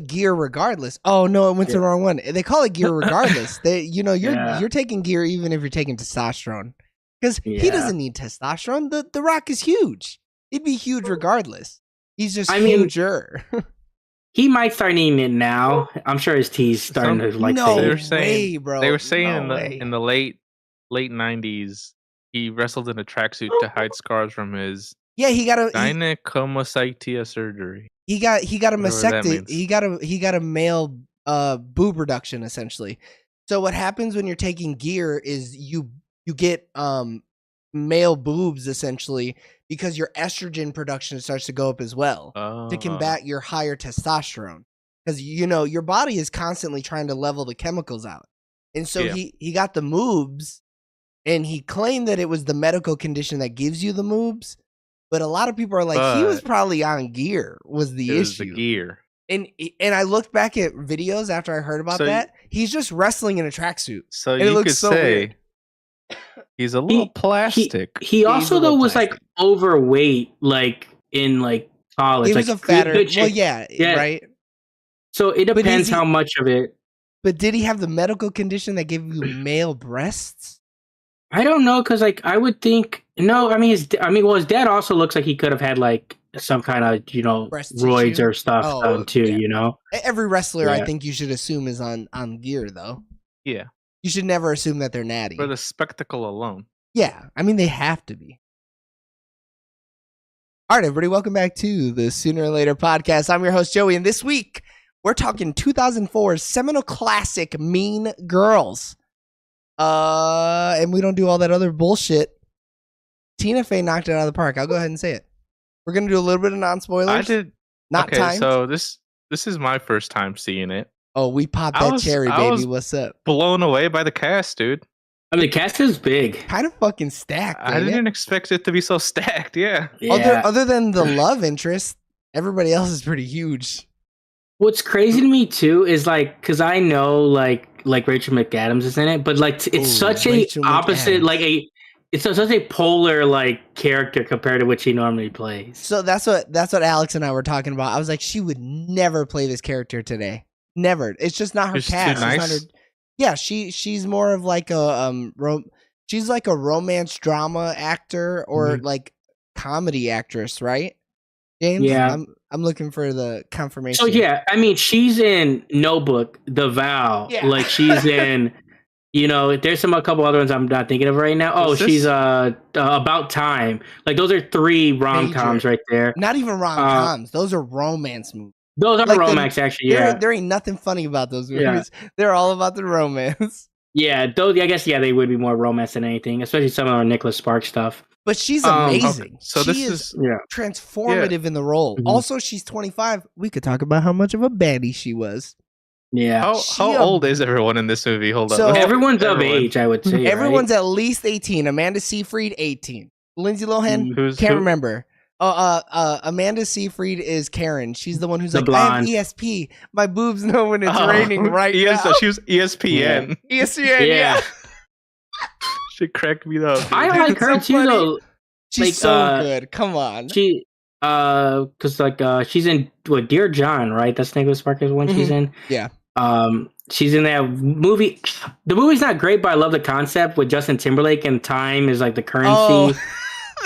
gear regardless. Oh no, it went to the wrong one. They call it gear regardless. You're taking gear even if you're taking testosterone, because he doesn't need testosterone. The Rock is huge. He'd be huge regardless. He's just huger. He might start needing it now. I'm sure his teeth starting to like. No they were way, saying, bro. They were saying No in the late 90s, he wrestled in a tracksuit to hide scars from his he got a gynecomastia surgery. He got a mastectomy. means. He got a male boob reduction essentially. So what happens when you're taking gear is you get male boobs essentially because your estrogen production starts to go up as well to combat your higher testosterone, because your body is constantly trying to level the chemicals out. And so he got the moobs, and he claimed that it was the medical condition that gives you the moobs. But a lot of people are like, he was probably on gear was the issue. Was the gear. And I looked back at videos after I heard about that. He's just wrestling in a tracksuit. So you could say he's a little plastic. He also though was like overweight, like in like college. He was a fatter. Well, yeah, right. So it depends how much of it. But did he have the medical condition that gave you male breasts? I don't know, because like I would think no. I mean, his dad also looks like he could have had like some kind of roids or stuff too. Yeah. Every wrestler, I think you should assume is on gear though. Yeah, you should never assume that they're natty for the spectacle alone. Yeah, I mean they have to be. All right, everybody, welcome back to the Sooner or Later podcast. I'm your host Joey, and this week we're talking 2004's seminal classic, Mean Girls. And we don't do all that other bullshit. Tina Fey knocked it out of the park. I'll go ahead and say it. We're gonna do a little bit of non-spoilers. I did. Not timed. So this is my first time seeing it. Oh, we popped that cherry, baby. What's up? Blown away by the cast, dude. I mean, the cast is big. Kind of fucking stacked. I didn't expect it to be so stacked. Yeah. Other than the love interest, everybody else is pretty huge. What's crazy to me too is like, because I know like Rachel McAdams is in it, but like it's such a opposite, it's such a polar like character compared to what she normally plays. So that's what Alex and I were talking about. I was like, she would never play this character today. Never. It's just not her cast. Nice. It's not her, yeah, she's more of like a she's like a romance drama actor or like comedy actress, right? James? Yeah. I'm looking for the confirmation. So yeah, I mean, she's in Notebook, The Vow. Yeah. Like she's in, there's a couple other ones I'm not thinking of right now. Oh, she's About Time. Like those are 3 rom-coms right there. Not even rom-coms. Those are romance movies. Those are romance, actually. Yeah. There ain't nothing funny about those movies. Yeah. They're all about the romance. Yeah, those. I guess they would be more romance than anything, especially some of our Nicholas Sparks stuff. But she's amazing. Okay. So she is transformative in the role. Mm-hmm. Also, she's 25. We could talk about how much of a baddie she was. Yeah. How old is everyone in this movie? Hold up. Everyone's of age, I would say. Everyone's at least 18. Amanda Seyfried, 18. Lindsay Lohan, can't remember. Amanda Seyfried is Karen. She's the one who's like, blonde. I have ESP. My boobs know when it's raining right now. She was ESPN. Yeah. ESPN, yeah. She cracked me up. I like her too, though. She's so good. Come on. Because she's in Dear John, right? That's Nicholas Sparks' one she's in. Yeah. She's in that movie. The movie's not great, but I love the concept with Justin Timberlake, and time is like the currency.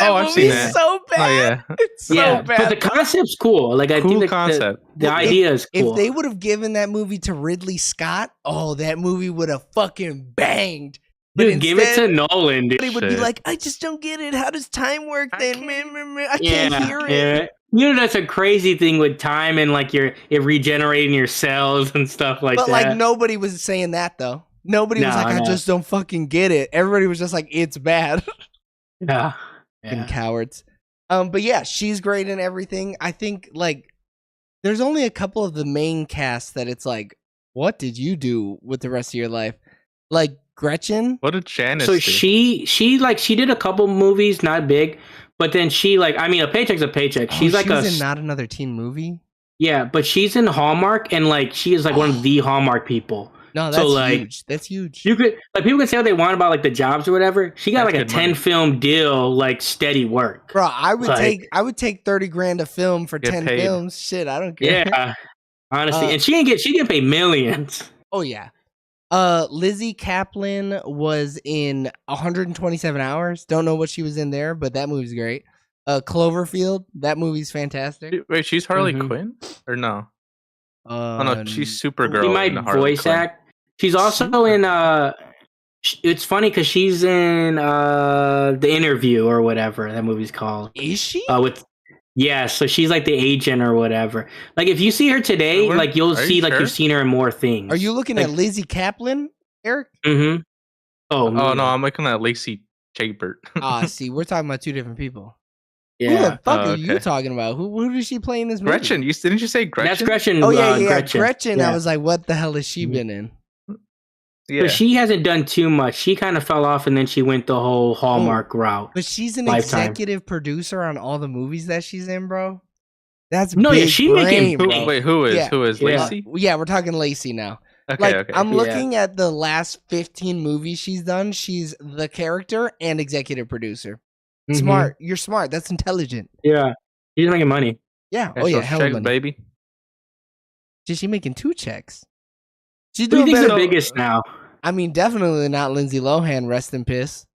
I've seen that. So bad. Oh yeah, it's so bad. But the concept's cool. Like I think the idea is cool. If they would have given that movie to Ridley Scott, that movie would have fucking banged. Dude, give it to Nolan. Dude. They would be like, I just don't get it. How does time work then? I can't hear it. That's a crazy thing with time and like it regenerating your cells and stuff like that. But like nobody was saying that though. Nobody was like, I just don't fucking get it. Everybody was just like, it's bad. Yeah. And cowards. But yeah, she's great in everything. I think like there's only a couple of the main cast that it's like, what did you do with the rest of your life? Like Gretchen. What did Janice do? So she did a couple movies, not big, but then a paycheck's a paycheck. She's in Not Another Teen Movie. Yeah, but she's in Hallmark, and like she is like one of the Hallmark people. No, that's huge. That's huge. You could people can say what they want about like the jobs or whatever. She got like a 10 film deal, like steady work. Bro, I would take $30,000 a film for 10 films. Shit, I don't care. Yeah. Honestly, and she didn't pay millions. Oh yeah. Lizzie Kaplan was in 127 Hours. Don't know what she was in there, but that movie's great. Cloverfield, that movie's fantastic. Wait, she's Harley Quinn or no? Oh no, she's Supergirl. She might voice act. She's also in it's funny because she's in The Interview or whatever that movie's called. Is she? So she's like the agent or whatever. Like if you see her today, like you'll see like you've seen her in more things. Are you looking at Lizzie Kaplan, Eric? Mm-hmm. Oh no, I'm looking at Lacey Chabert. See, we're talking about two different people. Yeah. Who the fuck are you talking about? Who does she play in this movie? Gretchen. Didn't you say Gretchen? That's Gretchen. Oh yeah, Gretchen. Yeah. I was like, what the hell has she been in? Yeah. But she hasn't done too much. She kind of fell off, and then she went the whole Hallmark route. But she's an executive producer on all the movies that she's in, bro. That's she making. Wait, who is Lacey? Yeah, we're talking Lacey now. Okay, I'm looking at the last 15 movies she's done. She's the character and executive producer. Smart. You're smart. That's intelligent. Yeah, she's making money. Yeah. Oh yeah, hell of money, baby. She's making 2 checks. She's doing the biggest now. I mean, definitely not Lindsay Lohan. Rest in peace.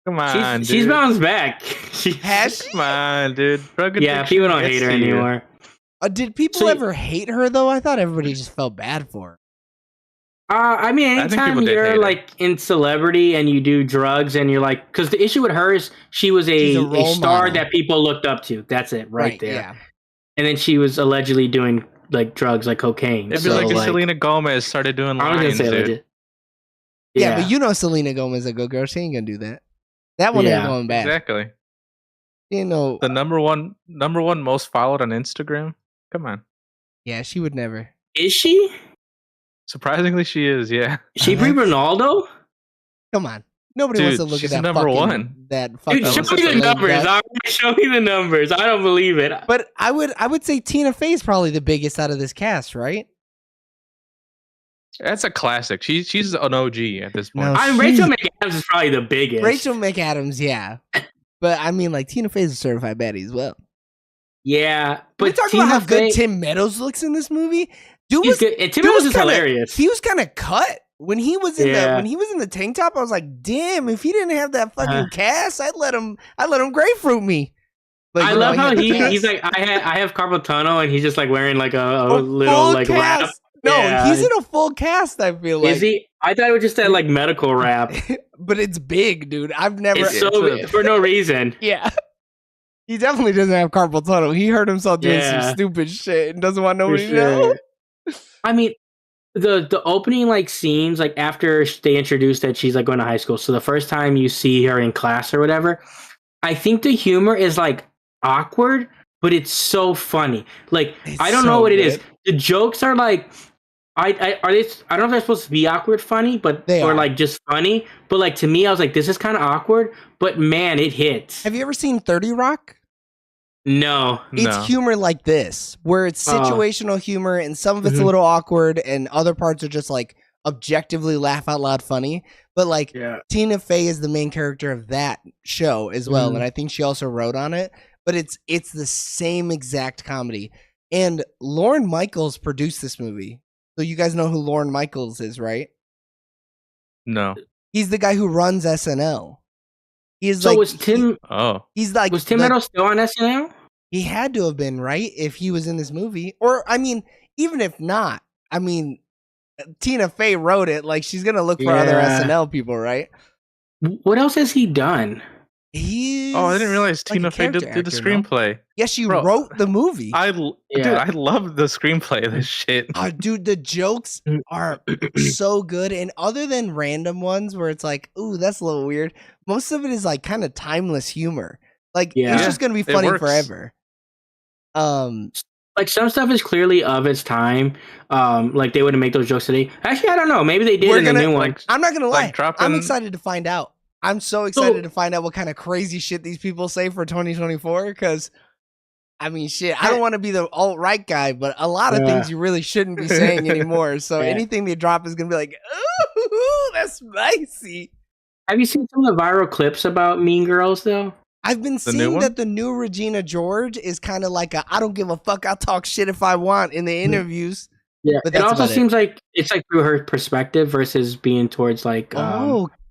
Come on, she's bounced back. Come on, dude. Yeah, people don't hate her anymore. Did people ever hate her though? I thought everybody just felt bad for her. I mean, anytime you're like in celebrity and you do drugs and you're like, because the issue with her is she was a star model that people looked up to. That's it, right there. Yeah. And then she was allegedly doing like drugs, like cocaine. It'd be like if Selena Gomez started doing lines, dude. Yeah, but you know Selena Gomez is a good girl. She ain't gonna do that. That one ain't going back. Exactly. You know, the number one most followed on Instagram. Come on. Yeah, she would never. Is she? Surprisingly, she is. Yeah. Is she pre Ronaldo? Come on. Nobody wants to look at that number one. That fucking. Dude, show me the numbers. Show me the numbers. I don't believe it. But I would say Tina Fey is probably the biggest out of this cast, right? That's a classic. She's an OG at this point. No, Rachel McAdams is probably the biggest. Rachel McAdams, yeah. But I mean, like Tina Fey's a certified baddie as well. Yeah, but we talk about how good Tim Meadows looks in this movie. Dude was good. Tim Meadows is hilarious. He was kind of cut when he was in the tank top. I was like, damn, if he didn't have that fucking cast, I'd let him grapefruit me. Like, I love how he's like, I have carpal tunnel, and he's just like wearing like a little like wrap. No, he's in a full cast. I feel like. Is he? I thought it was just that like medical wrap. But it's big, dude. I've never. It's so big, for no reason. Yeah. He definitely doesn't have carpal tunnel. He hurt himself doing some stupid shit and doesn't want nobody to know. I mean, the opening like scenes, like after they introduced that she's like going to high school. So the first time you see her in class or whatever, I think the humor is like awkward, but it's so funny. Like I don't know what it is. The jokes are like, I don't know if they're supposed to be awkward funny, but or like just funny. But like to me, I was like, this is kind of awkward, but man, it hits. Have you ever seen 30 Rock? No. It's humor like this, where it's situational humor and some of it's a little awkward and other parts are just like objectively laugh out loud funny. But like Tina Fey is the main character of that show as well. And I think she also wrote on it, but it's the same exact comedy. And Lorne Michaels produced this movie. So you guys know who Lorne Michaels is, right? No. He's the guy who runs SNL. He's so like, was Tim? He's like, was Tim Meadows still on SNL? He had to have been, right? If he was in this movie, or I mean, even if not, I mean, Tina Fey wrote it. Like she's gonna look for other SNL people, right? What else has he done? I didn't realize Tina Fey did the screenplay. No? Yes, she wrote the movie. Dude, I love the screenplay of this shit. Dude, the jokes are so good. And other than random ones where it's like, ooh, that's a little weird, most of it is like kind of timeless humor. Like it's just gonna be funny forever. Like some stuff is clearly of its time. Like they wouldn't make those jokes today. Actually, I don't know. Maybe they did in the new one. I'm not gonna lie. I'm excited to find out. I'm so excited to find out what kind of crazy shit these people say for 2024. Because, I mean, shit, I don't want to be the alt-right guy, but a lot of things you really shouldn't be saying anymore. So anything they drop is going to be like, ooh, that's spicy. Have you seen some of the viral clips about Mean Girls, though? I've been new seeing one? that the new Regina George is kind of like I don't give a fuck. I'll talk shit if I want in the interviews. Yeah, But it that's also about it. seems like it's like through her perspective versus being towards like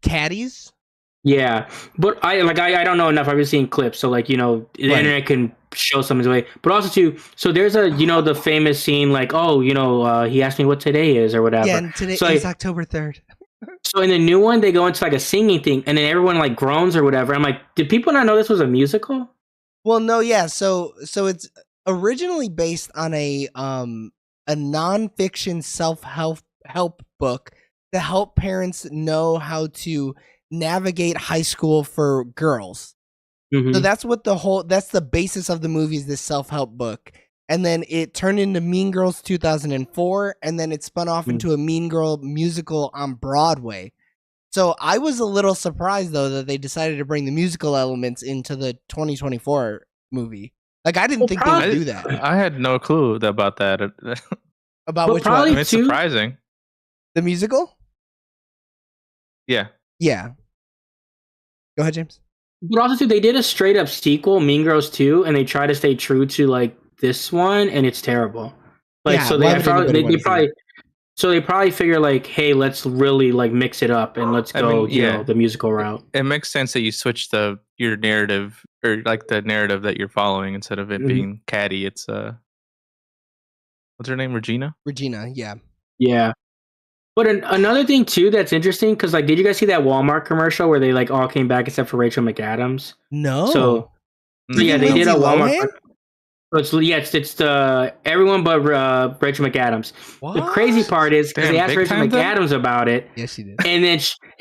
caddies. Yeah, but I don't know enough. I've been seeing clips, so like the Right. internet can show someone's way. But also too, so there's a the famous scene like he asked me what today is or whatever. Yeah, and today so, is October 3rd. So in the new one, they go into like a singing thing, and then everyone like groans or whatever. I'm like, did people not know this was a musical? Well, no, yeah. So it's originally based on a nonfiction self-help book to help parents know how to navigate high school for girls. Mm-hmm. So that's the basis of the movie is this self-help book. And then it turned into Mean Girls 2004, and then it spun off into a Mean Girl musical on Broadway. So I was a little surprised though that they decided to bring the musical elements into the 2024 movie. Like I didn't think they would do that. I had no clue about that. About which one? It's surprising. The musical? Yeah. Yeah. Go ahead, James. But also, too, they did a straight up sequel, Mean Girls 2, and they try to stay true to like this one, and it's terrible. Like, Yeah, so why they would probably anybody they wanna see probably so they probably figure like, hey, let's really like mix it up and let's go, the musical route. It makes sense that you switch your narrative or like the narrative that you're following instead of it being catty. It's what's her name? Regina? Regina, yeah. Yeah. But another thing too that's interesting because like, did you guys see that Walmart commercial where they like all came back except for Rachel McAdams? No. So yeah, they did a Walmart. It's the everyone but Rachel McAdams. What? The crazy part is because they asked Rachel McAdams about it. Yes, she did. And then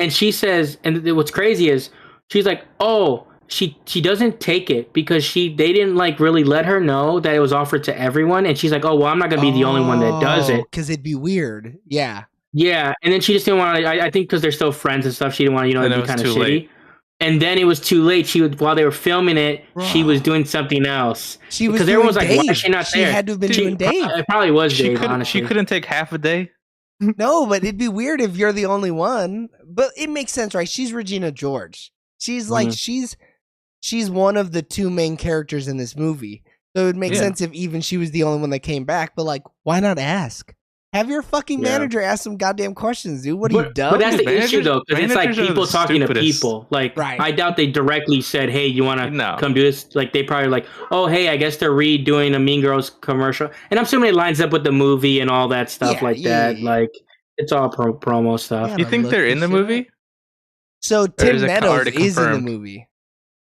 she says, and what's crazy is she's like, oh, she doesn't take it because they didn't like really let her know that it was offered to everyone, and she's like, oh well, I'm not gonna be the only one that does it because it'd be weird. Yeah. Yeah, and then she just didn't want to. I think because they're still friends and stuff, she didn't want to, be kind of shitty. Late. And then it was too late. While they were filming it, she was doing something else. She was because everyone was like, "Why is she not there?" She had to have been doing Dave. It probably was Dave. Honestly, she couldn't take half a day. No, but it'd be weird if you're the only one. But it makes sense, right? She's Regina George. She's like she's one of the two main characters in this movie. So it would make sense if even she was the only one that came back. But like, why not ask? Have your fucking manager ask some goddamn questions, dude. What are you dumb? But that's the issue, though, because it's like people talking to people. Like, right. I doubt they directly said, "Hey, you want to come do this?" Like, they probably like, "Oh, hey, I guess they're redoing a Mean Girls commercial," and I'm assuming it lines up with the movie and all that stuff that. Like, it's all promo stuff. You think they're in the movie? So Tim Meadows is in the movie.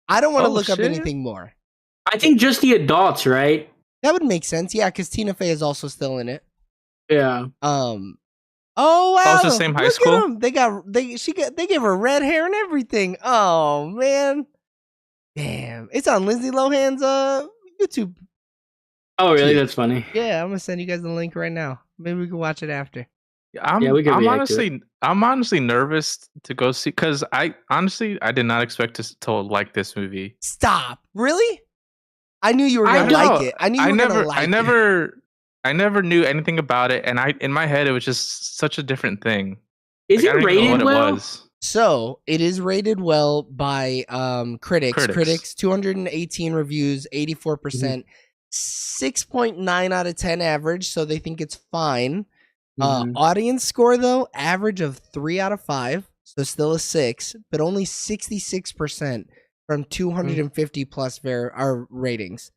I don't want to look up anything more. I think just the adults, right? That would make sense. Yeah, because Tina Fey is also still in it. Yeah. Oh wow. Also the same high school. They gave her red hair and everything. Oh man. Damn. It's on Lindsay Lohan's YouTube. Oh really? That's funny. Yeah, I'm gonna send you guys the link right now. Maybe we can watch it after. I'm honestly nervous to go see because I did not expect to like this movie. Stop. Really? I knew you were gonna like it. I knew you were gonna like it. I never knew anything about it, and in my head it was just such a different thing. Is it rated well? So it is rated well by critics. Critics 218 reviews, 84%, 6.9 out of 10 average. So they think it's fine. Audience score though, average of 3 out of 5, so still a 6, but only 66% from 250 plus our ratings.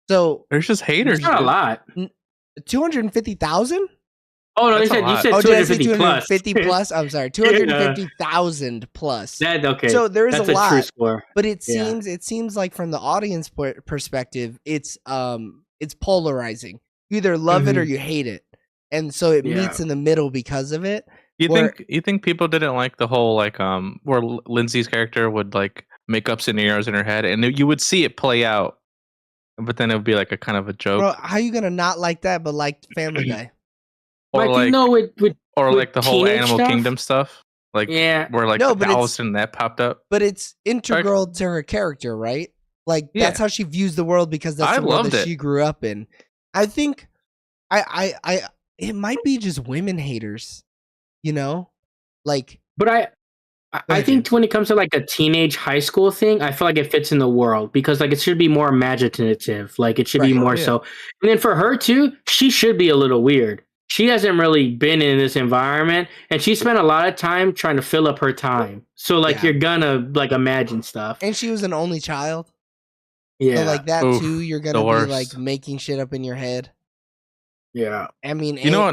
So there's just haters. Not a lot. 250,000? Oh no, you said 250 plus. I'm sorry, 250,000 plus. Okay. So there is a lot, true score. But it seems like from the audience perspective, it's polarizing. You either love it or you hate it, and so it meets in the middle because of it. You think people didn't like the whole like where Lindsay's character would like make up scenarios in her head, and you would see it play out, but then it would be like a kind of a joke. Bro, how are you gonna not like that, but like Family Guy? Or like the whole Animal Kingdom stuff, like where like all of a sudden that popped up. But it's integral to her character, right? Like that's how she views the world because that's the world that she grew up in. I think, it might be just women haters, you know, like. But I think when it comes to like a teenage high school thing, I feel like it fits in the world because like it should be more imaginative. Like it should be more so. And then for her too, she should be a little weird. She hasn't really been in this environment and she spent a lot of time trying to fill up her time. So like you're gonna like imagine stuff. And she was an only child. Yeah. So like that too, you're gonna be like making shit up in your head. Yeah. I mean, you know,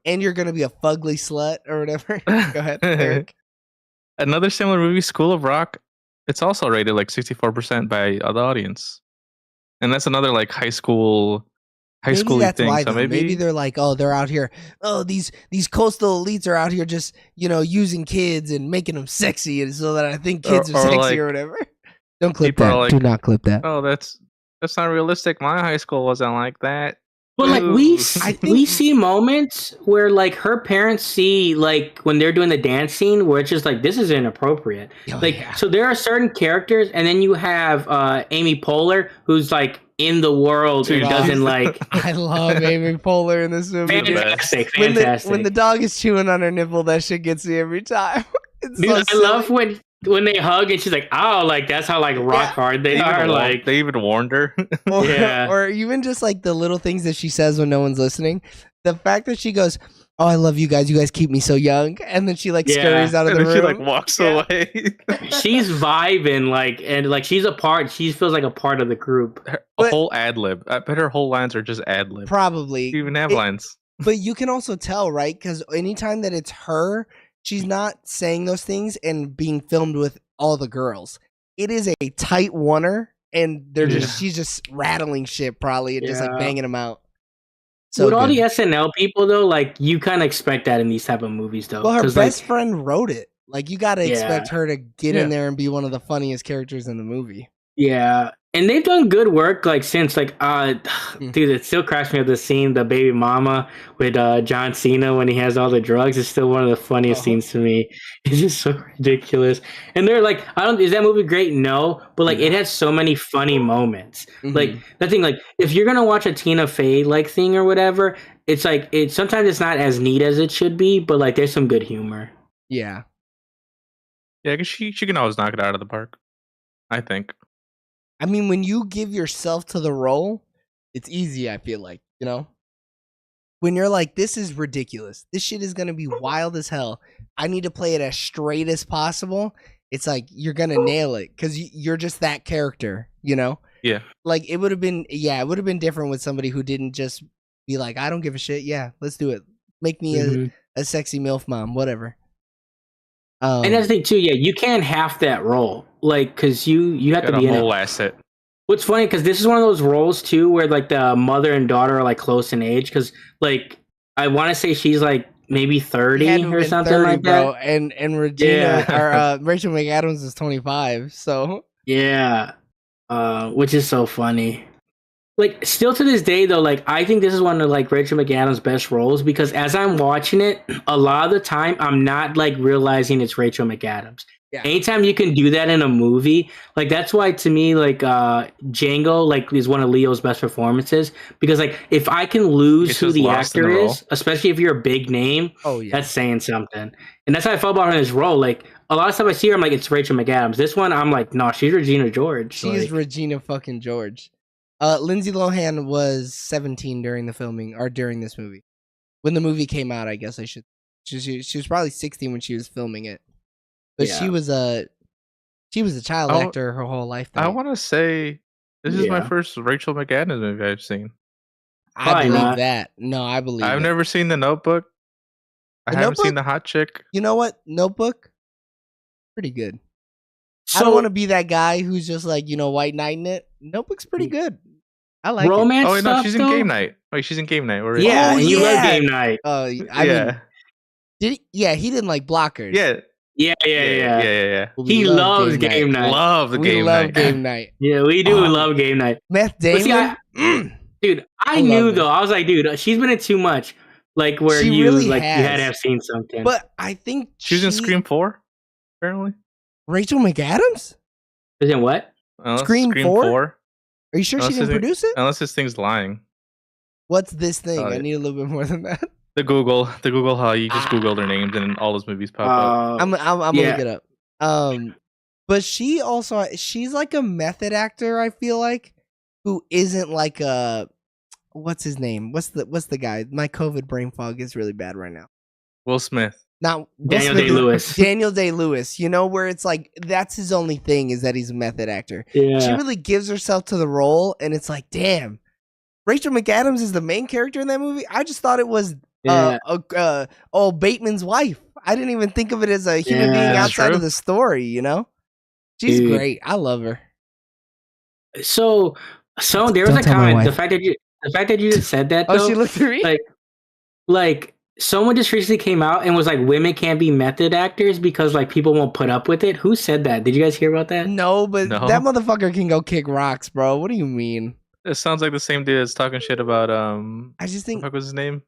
and you're gonna be a fugly slut or whatever. Go ahead, Eric. Another similar movie, School of Rock. It's also rated like 64% by the audience, and that's another like high school thing. Why, so maybe they're like, oh, they're out here. Oh, these coastal elites are out here just using kids and making them sexy, and so that I think kids are sexy like, or whatever. Don't clip that. Like, do not clip that. Oh, that's not realistic. My high school wasn't like that. But like we see moments where like her parents see like when they're doing the dance scene where it's just like this is inappropriate. So there are certain characters, and then you have Amy Poehler who's like in the world and doesn't like. I love Amy Poehler in this movie. Fantastic. When the dog is chewing on her nipple, that shit gets me every time. Dude, I love when they hug and she's like, oh, like that's how like rock hard they are. Like they even warned her. Or even just like the little things that she says when no one's listening. The fact that she goes, oh, I love you guys. You guys keep me so young. And then she like scurries out of the room. She like walks away. She's vibing and she's a part. She feels like a part of the group. A whole ad lib. I bet her whole lines are just ad lib. Probably. She even have lines. But you can also tell, right? Because anytime that it's her, she's not saying those things and being filmed with all the girls. It is a tight oneer, and she's just rattling shit probably and just like banging them out. So with all the SNL people though, like you kind of expect that in these type of movies though. Well, her best friend wrote it. Like you got to expect her to get in there and be one of the funniest characters in the movie. Yeah. And they've done good work, like since, like, dude, it still cracks me up the scene, the baby mama with John Cena when he has all the drugs. It's still one of the funniest scenes to me. It's just so ridiculous. And they're like, is that movie great? No, but like it has so many funny moments. Like that thing, like if you're gonna watch a Tina Fey like thing or whatever, it's like sometimes it's not as neat as it should be, but like there's some good humor. Yeah, because she can always knock it out of the park, I think. I mean, when you give yourself to the role, it's easy, I feel like, When you're like, this is ridiculous. This shit is going to be wild as hell. I need to play it as straight as possible. It's like, you're going to nail it because you're just that character, Yeah. Like, it would have been different with somebody who didn't just be like, I don't give a shit. Yeah, let's do it. Make me a sexy MILF mom, whatever. And that's the thing too, you can't half that role, like, because you have to be a whole asset. What's funny, because this is one of those roles too, where like the mother and daughter are like close in age, because like I want to say she's like maybe 30 or something 30, like bro. that. And Regina or Rachel McAdams is 25, so which is so funny. Like, still to this day, though, like, I think this is one of, like, Rachel McAdams' best roles because as I'm watching it, a lot of the time, I'm not, like, realizing it's Rachel McAdams. Yeah. Anytime you can do that in a movie, like, that's why, to me, like, Django, like, is one of Leo's best performances because, like, if I can lose who the actor is, especially if you're a big name, that's saying something. And that's how I felt about her in his role. Like, a lot of stuff I see her, I'm like, it's Rachel McAdams. This one, I'm like, no, she's Regina George. She's Regina fucking George. Lindsay Lohan was 17 during the filming or during this movie. When the movie came out, I guess I should. She was probably 16 when she was filming it. But she was a child actor her whole life. I want to say this is my first Rachel McAdams movie I've seen. I believe that. No, I believe I've never seen The Notebook. I haven't seen The Hot Chick. You know what? Notebook? Pretty good. So, I don't want to be that guy who's just like, white knighting it. Notebook's pretty good. I like romance. Oh, wait, no, she's in Game Night. Wait, she's in Game Night. You love Game Night. Oh, I mean, did he? Yeah, he didn't like Blockers. Yeah. He loves Game Night. We love Game Night. Yeah, we do love Game Night. Meth Damon. Dude, I knew though. I was like, dude, she's been in too much. Like where you really you had to have seen something. But I think she was in Scream 4. Apparently, Rachel McAdams. Is in what? Scream 4? Are you sure she didn't produce it? Unless this thing's lying. What's this thing? I need a little bit more than that. The Google, how you just Googled her names and all those movies pop up. I'm gonna look it up. But she's like a method actor, I feel like, who isn't like a what's his name? What's the guy? My COVID brain fog is really bad right now. Will Smith. Not Daniel Day-Lewis. Daniel Day-Lewis, where it's like that's his only thing is that he's a method actor. Yeah. She really gives herself to the role, and it's like, damn, Rachel McAdams is the main character in that movie. I just thought it was Bateman's wife. I didn't even think of it as a human being outside of the story. She's great. I love her. So there was a comment. The fact that you just said that. Though, she looked at me. Like someone just recently came out and was like, women can't be method actors because like people won't put up with it. Who said that? Did you guys hear about that? No, but that motherfucker can go kick rocks, bro. What do you mean? It sounds like the same dude that's talking shit about I just think what was his name?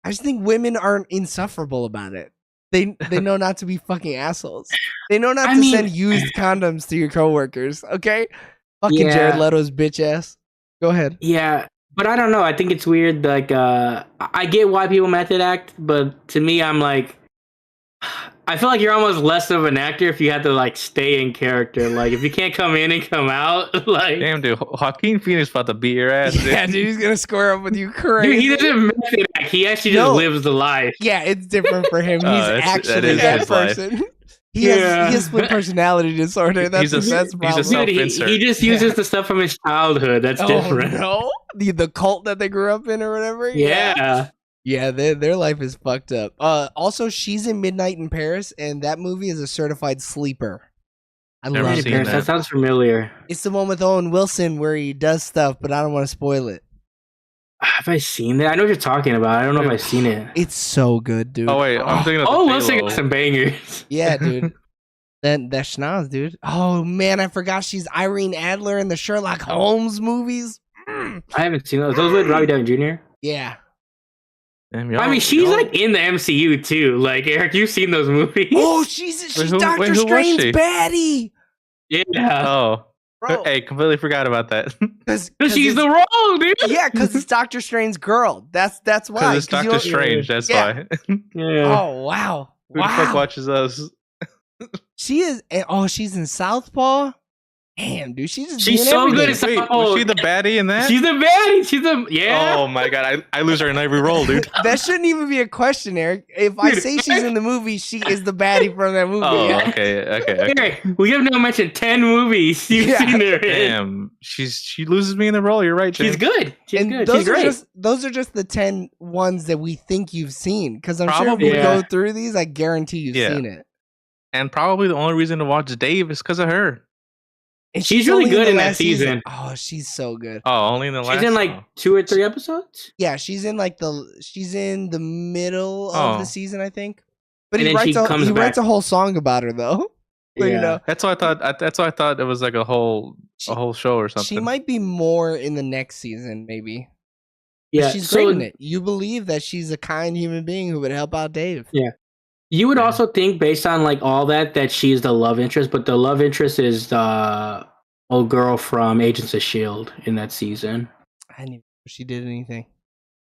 I just think women aren't insufferable about it. They know not to be fucking assholes. They know not to send used condoms to your coworkers. Okay, fucking Jared Leto's bitch ass. Go ahead. Yeah, but I don't know. I think it's weird. Like, I get why people method act, but to me, I'm like, I feel like you're almost less of an actor if you have to like stay in character. Like, if you can't come in and come out, like, damn, dude, Joaquin Phoenix about to beat your ass. Dude. Yeah, dude, he's gonna square up with you. Crazy. Dude, he doesn't method act. He actually just lives the life. Yeah, it's different for him. He's actually that person. He has split personality disorder. That's the best problem. He just uses the stuff from his childhood. That's different. No, the cult that they grew up in or whatever. Yeah. Yeah, their life is fucked up. Also, she's in Midnight in Paris, and that movie is a certified sleeper. I love it. That sounds familiar. It's the one with Owen Wilson where he does stuff, but I don't want to spoil it. Have I seen that? I know what you're talking about. I don't know if I've seen it. It's so good, dude. Oh wait, I'm thinking of Owen Wilson got some bangers. Yeah, dude. That's schnoz, dude. Oh man, I forgot she's Irene Adler in the Sherlock Holmes movies. I haven't seen those. Those with Robbie Downey Jr. Yeah. I mean, she's like in the MCU too. Like, Eric, you've seen those movies? Oh, she's Doctor Strange's baddie. Yeah. Oh, bro. Hey, completely forgot about that. Because she's the role, dude. Yeah, because it's Doctor Strange's girl. That's why. Because it's Doctor Strange. That's why. Yeah. Oh wow. Who the fuck watches those? She is. Oh, she's in Southpaw. Damn, dude, she's so good at Southpaw. Was she the baddie in that? She's the baddie. Yeah. Oh my god, I lose her in every role, dude. That shouldn't even be a question, Eric. If I say she's in the movie, she is the baddie from that movie. Oh, okay. Eric, we have now mentioned 10 movies you've seen her in. Damn, she loses me in the role. You're right, James. She's good. She's good. She's great. Those are just the 10 ones that we think you've seen. Because I'm sure if we go through these, I guarantee you've seen it. And probably the only reason to watch Dave is because of her. And she's really good in that season. Oh, she's so good. Oh, only in the last. She's in like 2 or 3 episodes. Yeah, she's in the middle of the season, I think. But he writes a whole song about her though. Yeah. So, that's why I thought it was like a whole show or something. She might be more in the next season, maybe. Yeah, she's great in it. You believe that she's a kind human being who would help out Dave. Yeah. You would also think, based on like all that she's the love interest, but the love interest is the old girl from Agents of S.H.I.E.L.D. in that season. I didn't know she did anything.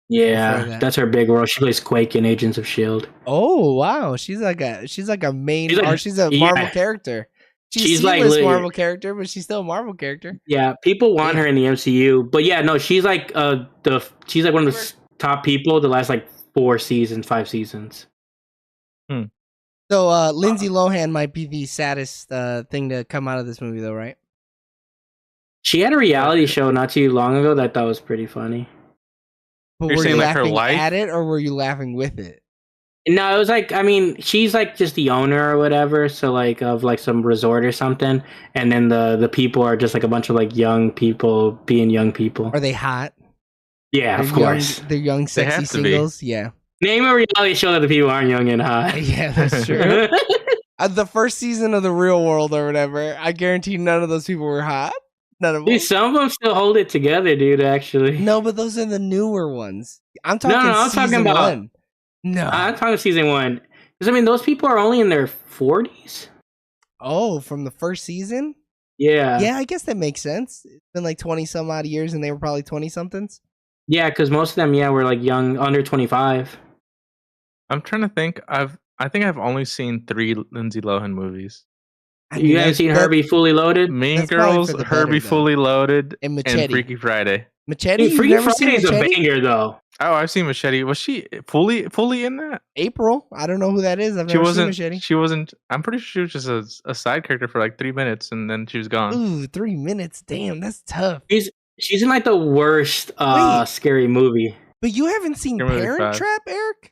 Yeah, that's her big role. She plays Quake in Agents of S.H.I.E.L.D. Oh wow, she's like a main, she's a Marvel character. She's like a Marvel character, but she's still a Marvel character. Yeah, people want her in the MCU, but yeah, no, she's like she's like one of the top people the last like 5 seasons. So Lindsay Lohan might be the saddest thing to come out of this movie, though, right? She had a reality show not too long ago that I thought was pretty funny. But were you laughing at it, or were you laughing with it? No, it was like, I mean, she's like just the owner or whatever, so like of like some resort or something, and then the people are just like a bunch of like young people being young people. Are they hot? Yeah, of course. They're young, sexy singles. Yeah. Name a reality show that the people aren't young and hot. Yeah, that's true. The first season of The Real World or whatever, I guarantee none of those people were hot. None of them. Dude, some of them still hold it together, dude, actually. No, but those are the newer ones. I'm talking I'm talking about one. No. I'm talking season 1. Because, I mean, those people are only in their 40s. Oh, from the first season? Yeah. Yeah, I guess that makes sense. It's been like 20 some odd years and they were probably 20 somethings. Yeah, because most of them, were like young, under 25. I'm trying to think. I think I've only seen 3 Lindsay Lohan movies. You haven't seen Herbie Fully Loaded? Mean Girls, Herbie Fully Loaded, and Machete. And Freaky Friday. Machete? Freaky Friday is a banger, though. Oh, I've seen Machete. Was she fully in that? April. I don't know who that is. I've never seen Machete. She wasn't. I'm pretty sure she was just a side character for like 3 minutes, and then she was gone. Ooh, 3 minutes. Damn, that's tough. She's in like the worst scary movie. But you haven't seen Parent Trap, Eric?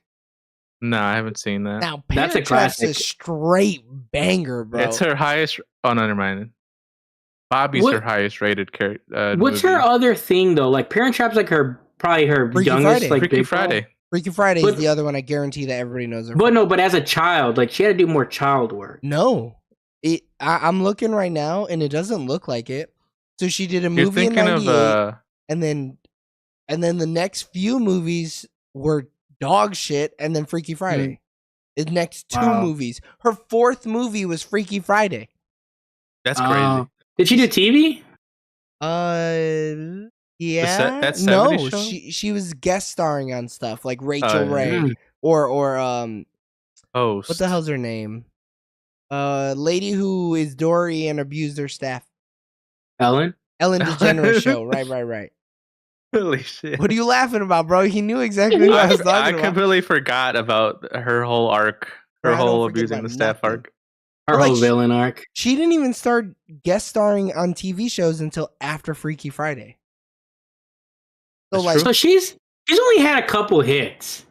No, I haven't seen that. Now, Parent Trap's a straight banger, bro. It's her highest. Oh, no, never mind. Bobby's her highest rated character. What's her other thing though? Like Parent Trap's like probably her Freaky youngest, Friday. like Freaky Friday. Freaky Friday is the other one. I guarantee that everybody knows her. But as a child, like she had to do more child work. No, I'm looking right now, and it doesn't look like it. So she did a movie in '98, and then the next few movies were dog shit, and then Freaky Friday. The next 2 movies. Her 4th movie was Freaky Friday. That's crazy. Did she do TV? Yeah. That's no, she was guest starring on stuff like Rachel Ray or Host. What the hell's her name? Lady who is Dory and abused her staff. Ellen DeGeneres show. Right. Holy shit. What are you laughing about, bro? He knew exactly what I was talking about. I completely forgot about her whole arc. Her whole abusing the staff arc. Her whole villain arc. She didn't even start guest starring on TV shows until after Freaky Friday. So she's only had a couple hits.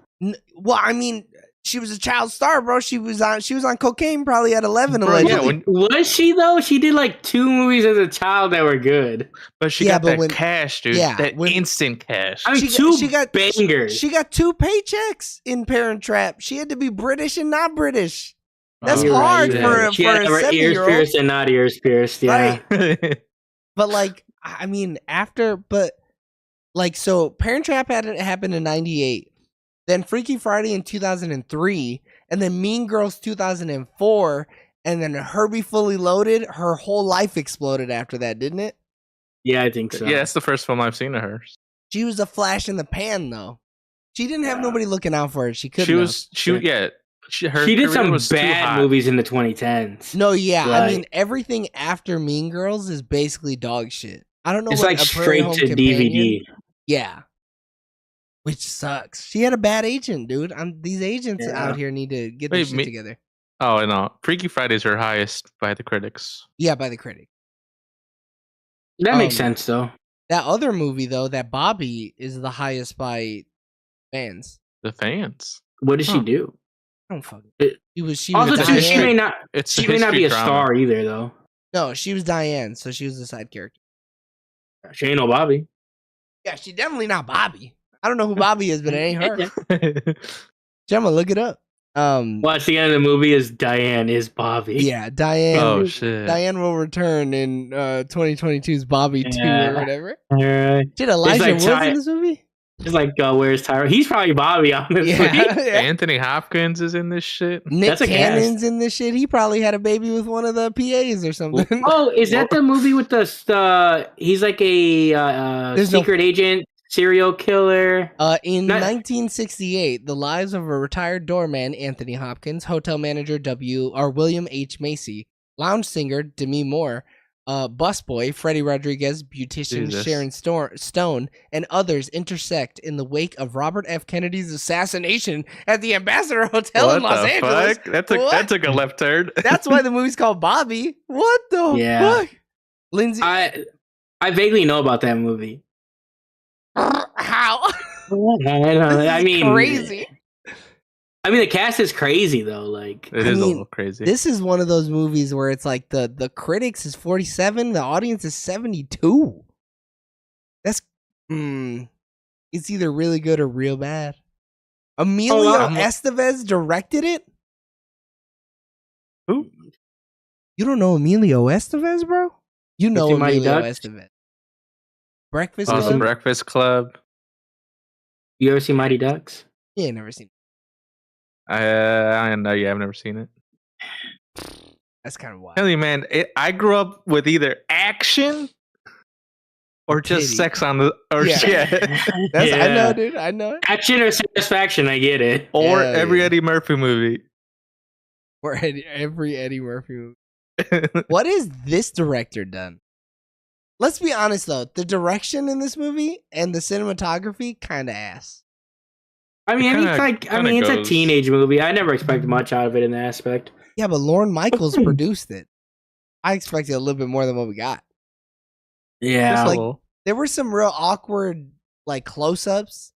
Well, I mean, she was a child star, bro. She was on cocaine probably at 11, allegedly. Was she though? She did like 2 movies as a child that were good. But she got that cash, dude. Yeah, that instant cash. I mean, she got bangers. She got 2 paychecks in Parent Trap. She had to be British and not British. That's hard for a 7-year-old. Ears pierced and not ears pierced. Yeah. Right. But like, I mean, so Parent Trap happened in '98. Then Freaky Friday in 2003, and then Mean Girls 2004, and then Herbie Fully Loaded. Her whole life exploded after that, didn't it? Yeah, I think so. Yeah, that's the first film I've seen of hers. She was a flash in the pan, though. She didn't have nobody looking out for her. She couldn't. She did some bad movies in the 2010s. No, yeah, I mean everything after Mean Girls is basically dog shit. I don't know. It's like straight to DVD. Yeah. Which sucks. She had a bad agent, dude. These agents out here need to get their shit together. Oh, no. Freaky Friday is her highest by the critics. Yeah, by the critic. That makes sense, though. That other movie, though, that Bobby is the highest by fans. The fans? What did she do? I don't fucking. She was she may not be a star either, though. No, she was Diane, so she was the side character. She ain't no Bobby. Yeah, she definitely not Bobby. I don't know who Bobby is, but it ain't her. I'm gonna look it up. Watch the end of the movie is Diane is Bobby. Yeah, Diane. Oh shit. Diane will return in 2022's Bobby 2 or whatever. Did like Elijah Woods in this movie? It's like, where's Tyra? He's probably Bobby, honestly. Yeah. Anthony Hopkins is in this shit. Nick Cannon's in this shit. He probably had a baby with one of the PAs or something. Oh, is that the movie with the he's like a secret agent? Serial killer. In 1968, the lives of a retired doorman, Anthony Hopkins, hotel manager William H. Macy, lounge singer Demi Moore, busboy Freddie Rodriguez, beautician Sharon Stone, and others intersect in the wake of Robert F. Kennedy's assassination at the Ambassador Hotel in Los Angeles. That took a left turn. That's why the movie's called Bobby. What the fuck? Lindsay, I vaguely know about that movie. How? I mean, crazy. I mean, the cast is crazy though. Like, it is a little crazy. This is one of those movies where it's like the critics is 47, the audience is 72. That's it's either really good or real bad. Emilio Estevez directed it. Who? You don't know Emilio Estevez, bro? You know Emilio Estevez. Breakfast Club? Breakfast Club. You ever seen Mighty Ducks? Yeah, never seen it. I know you have never seen it. That's kind of wild. Tell you, man, I grew up with either action or just sex on the I know, dude. I know it. Action or satisfaction, I get it. Or every Eddie Murphy movie. Or every Eddie Murphy movie. What has this director done? Let's be honest though, the direction in this movie and the cinematography kind of ass. I mean, it's a teenage movie. I never expected much out of it in that aspect. Yeah, but Lorne Michaels produced it. I expected a little bit more than what we got. Yeah, like, there were some real awkward like close-ups.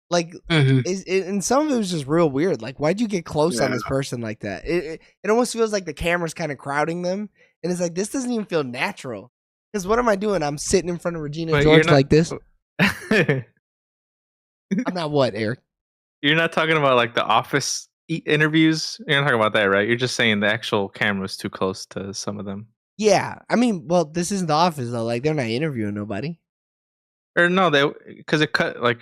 Like, and some of it was just real weird. Like, why'd you get close on this person like that? It almost feels like the camera's kind of crowding them, and it's like this doesn't even feel natural. Because what am I doing? I'm sitting in front of Regina George like this. I'm not what, Eric? You're not talking about like the Office interviews. You're not talking about that, right? You're just saying the actual camera's too close to some of them. Yeah, I mean, well, this isn't the Office though. Like, they're not interviewing nobody. Or no, because it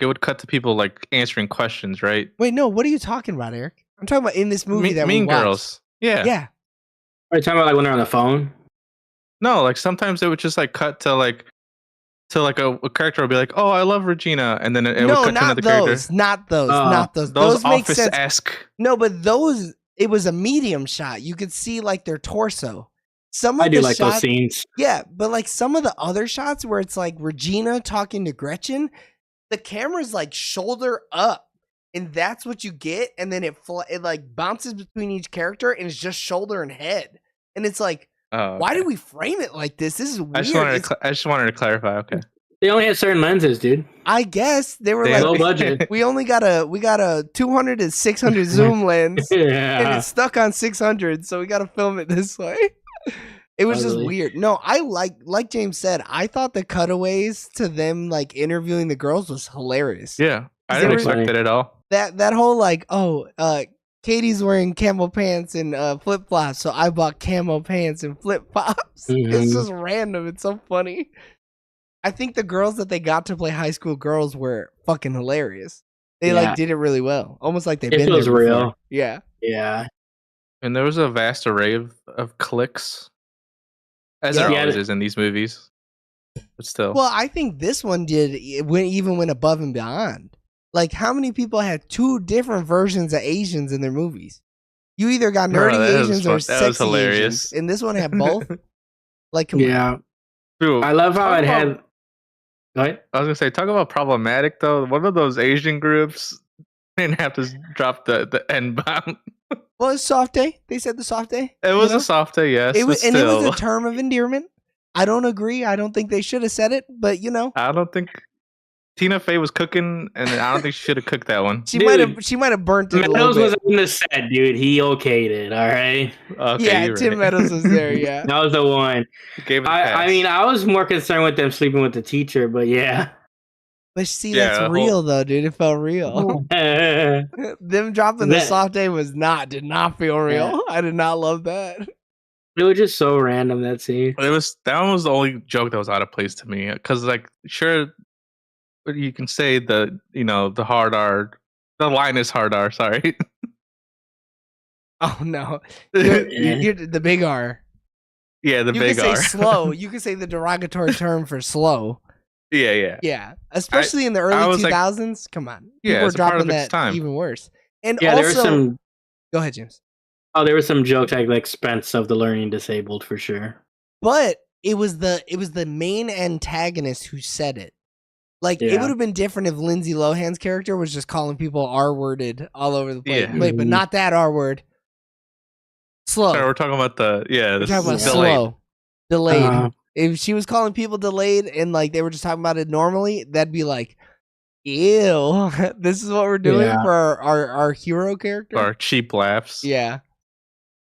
would cut to people like answering questions, right? Wait, no, what are you talking about, Eric? I'm talking about in this movie that Mean we watched. Girls. Yeah. Are you talking about like when they're on the phone? No, like sometimes it would just like cut to a character would be like, "Oh, I love Regina," and then it would cut to another character. Not those. Those make sense. Office-esque. No, but those it was a medium shot. You could see like their torso. I do like those scenes. Yeah, but like some of the other shots where it's like Regina talking to Gretchen, the camera's like shoulder up, and that's what you get, and then it like bounces between each character, and it's just shoulder and head, and it's like, why did we frame it like this? This is weird. I just wanted to clarify. Okay, they only had certain lenses, dude. I guess they were like low budget. We got a 200 to 600 zoom lens, and it's stuck on 600, so we got to film it this way. It was just weird. No, I like James said, I thought the cutaways to them like interviewing the girls was hilarious. Yeah, I didn't expect it at all. That whole like, Katie's wearing camo pants and flip flops, so I bought camo pants and flip flops. It's just random. It's so funny. I think the girls that they got to play high school girls were fucking hilarious. They like did it really well, almost like they've been there before. Real. Yeah. And there was a vast array of clicks, as there always is in these movies. But still, well, I think this one went above and beyond. Like, how many people had two different versions of Asians in their movies? You either got nerdy Asians or sexy Asians, and this one had both. Like, come on. Dude, I love how it had. Go ahead. I was gonna say, talk about problematic though. One of those Asian groups didn't have to drop the N bomb. Well, it's soft day. They said the soft day. It was a soft day, yes. It was a term of endearment. I don't agree. I don't think they should have said it, but I don't think Tina Fey was cooking, and I don't think she should have cooked that one. She might have burnt it. Meadows was in the set, dude. He okayed it. All right. Okay, yeah, Tim Meadows was there. Yeah, that was the one. I mean, I was more concerned with them sleeping with the teacher, but yeah. But see, that's real though, dude. It felt real. Them dropping the soft day did not feel real. Yeah. I did not love that. It was just so random, that scene. That one was the only joke that was out of place to me. Because, like, sure, you can say the hard R. The line is hard R, sorry. Oh, no. You're the big R. Yeah, the big R. You can say slow. You can say the derogatory term for slow. Yeah. Especially in the early 2000s. Like, come on. People were dropping that even worse. And also, there were some. Go ahead, James. Oh, there were some jokes at the expense of the learning disabled for sure. But it was the main antagonist who said it. Like, it would have been different if Lindsay Lohan's character was just calling people R-worded all over the place. Yeah. Wait, but not that R-word. Slow. Sorry, we're talking about we're talking about slow. Delayed. If she was calling people delayed and like they were just talking about it normally, that'd be like, ew, this is what we're doing for our hero character. Our cheap laughs. Yeah.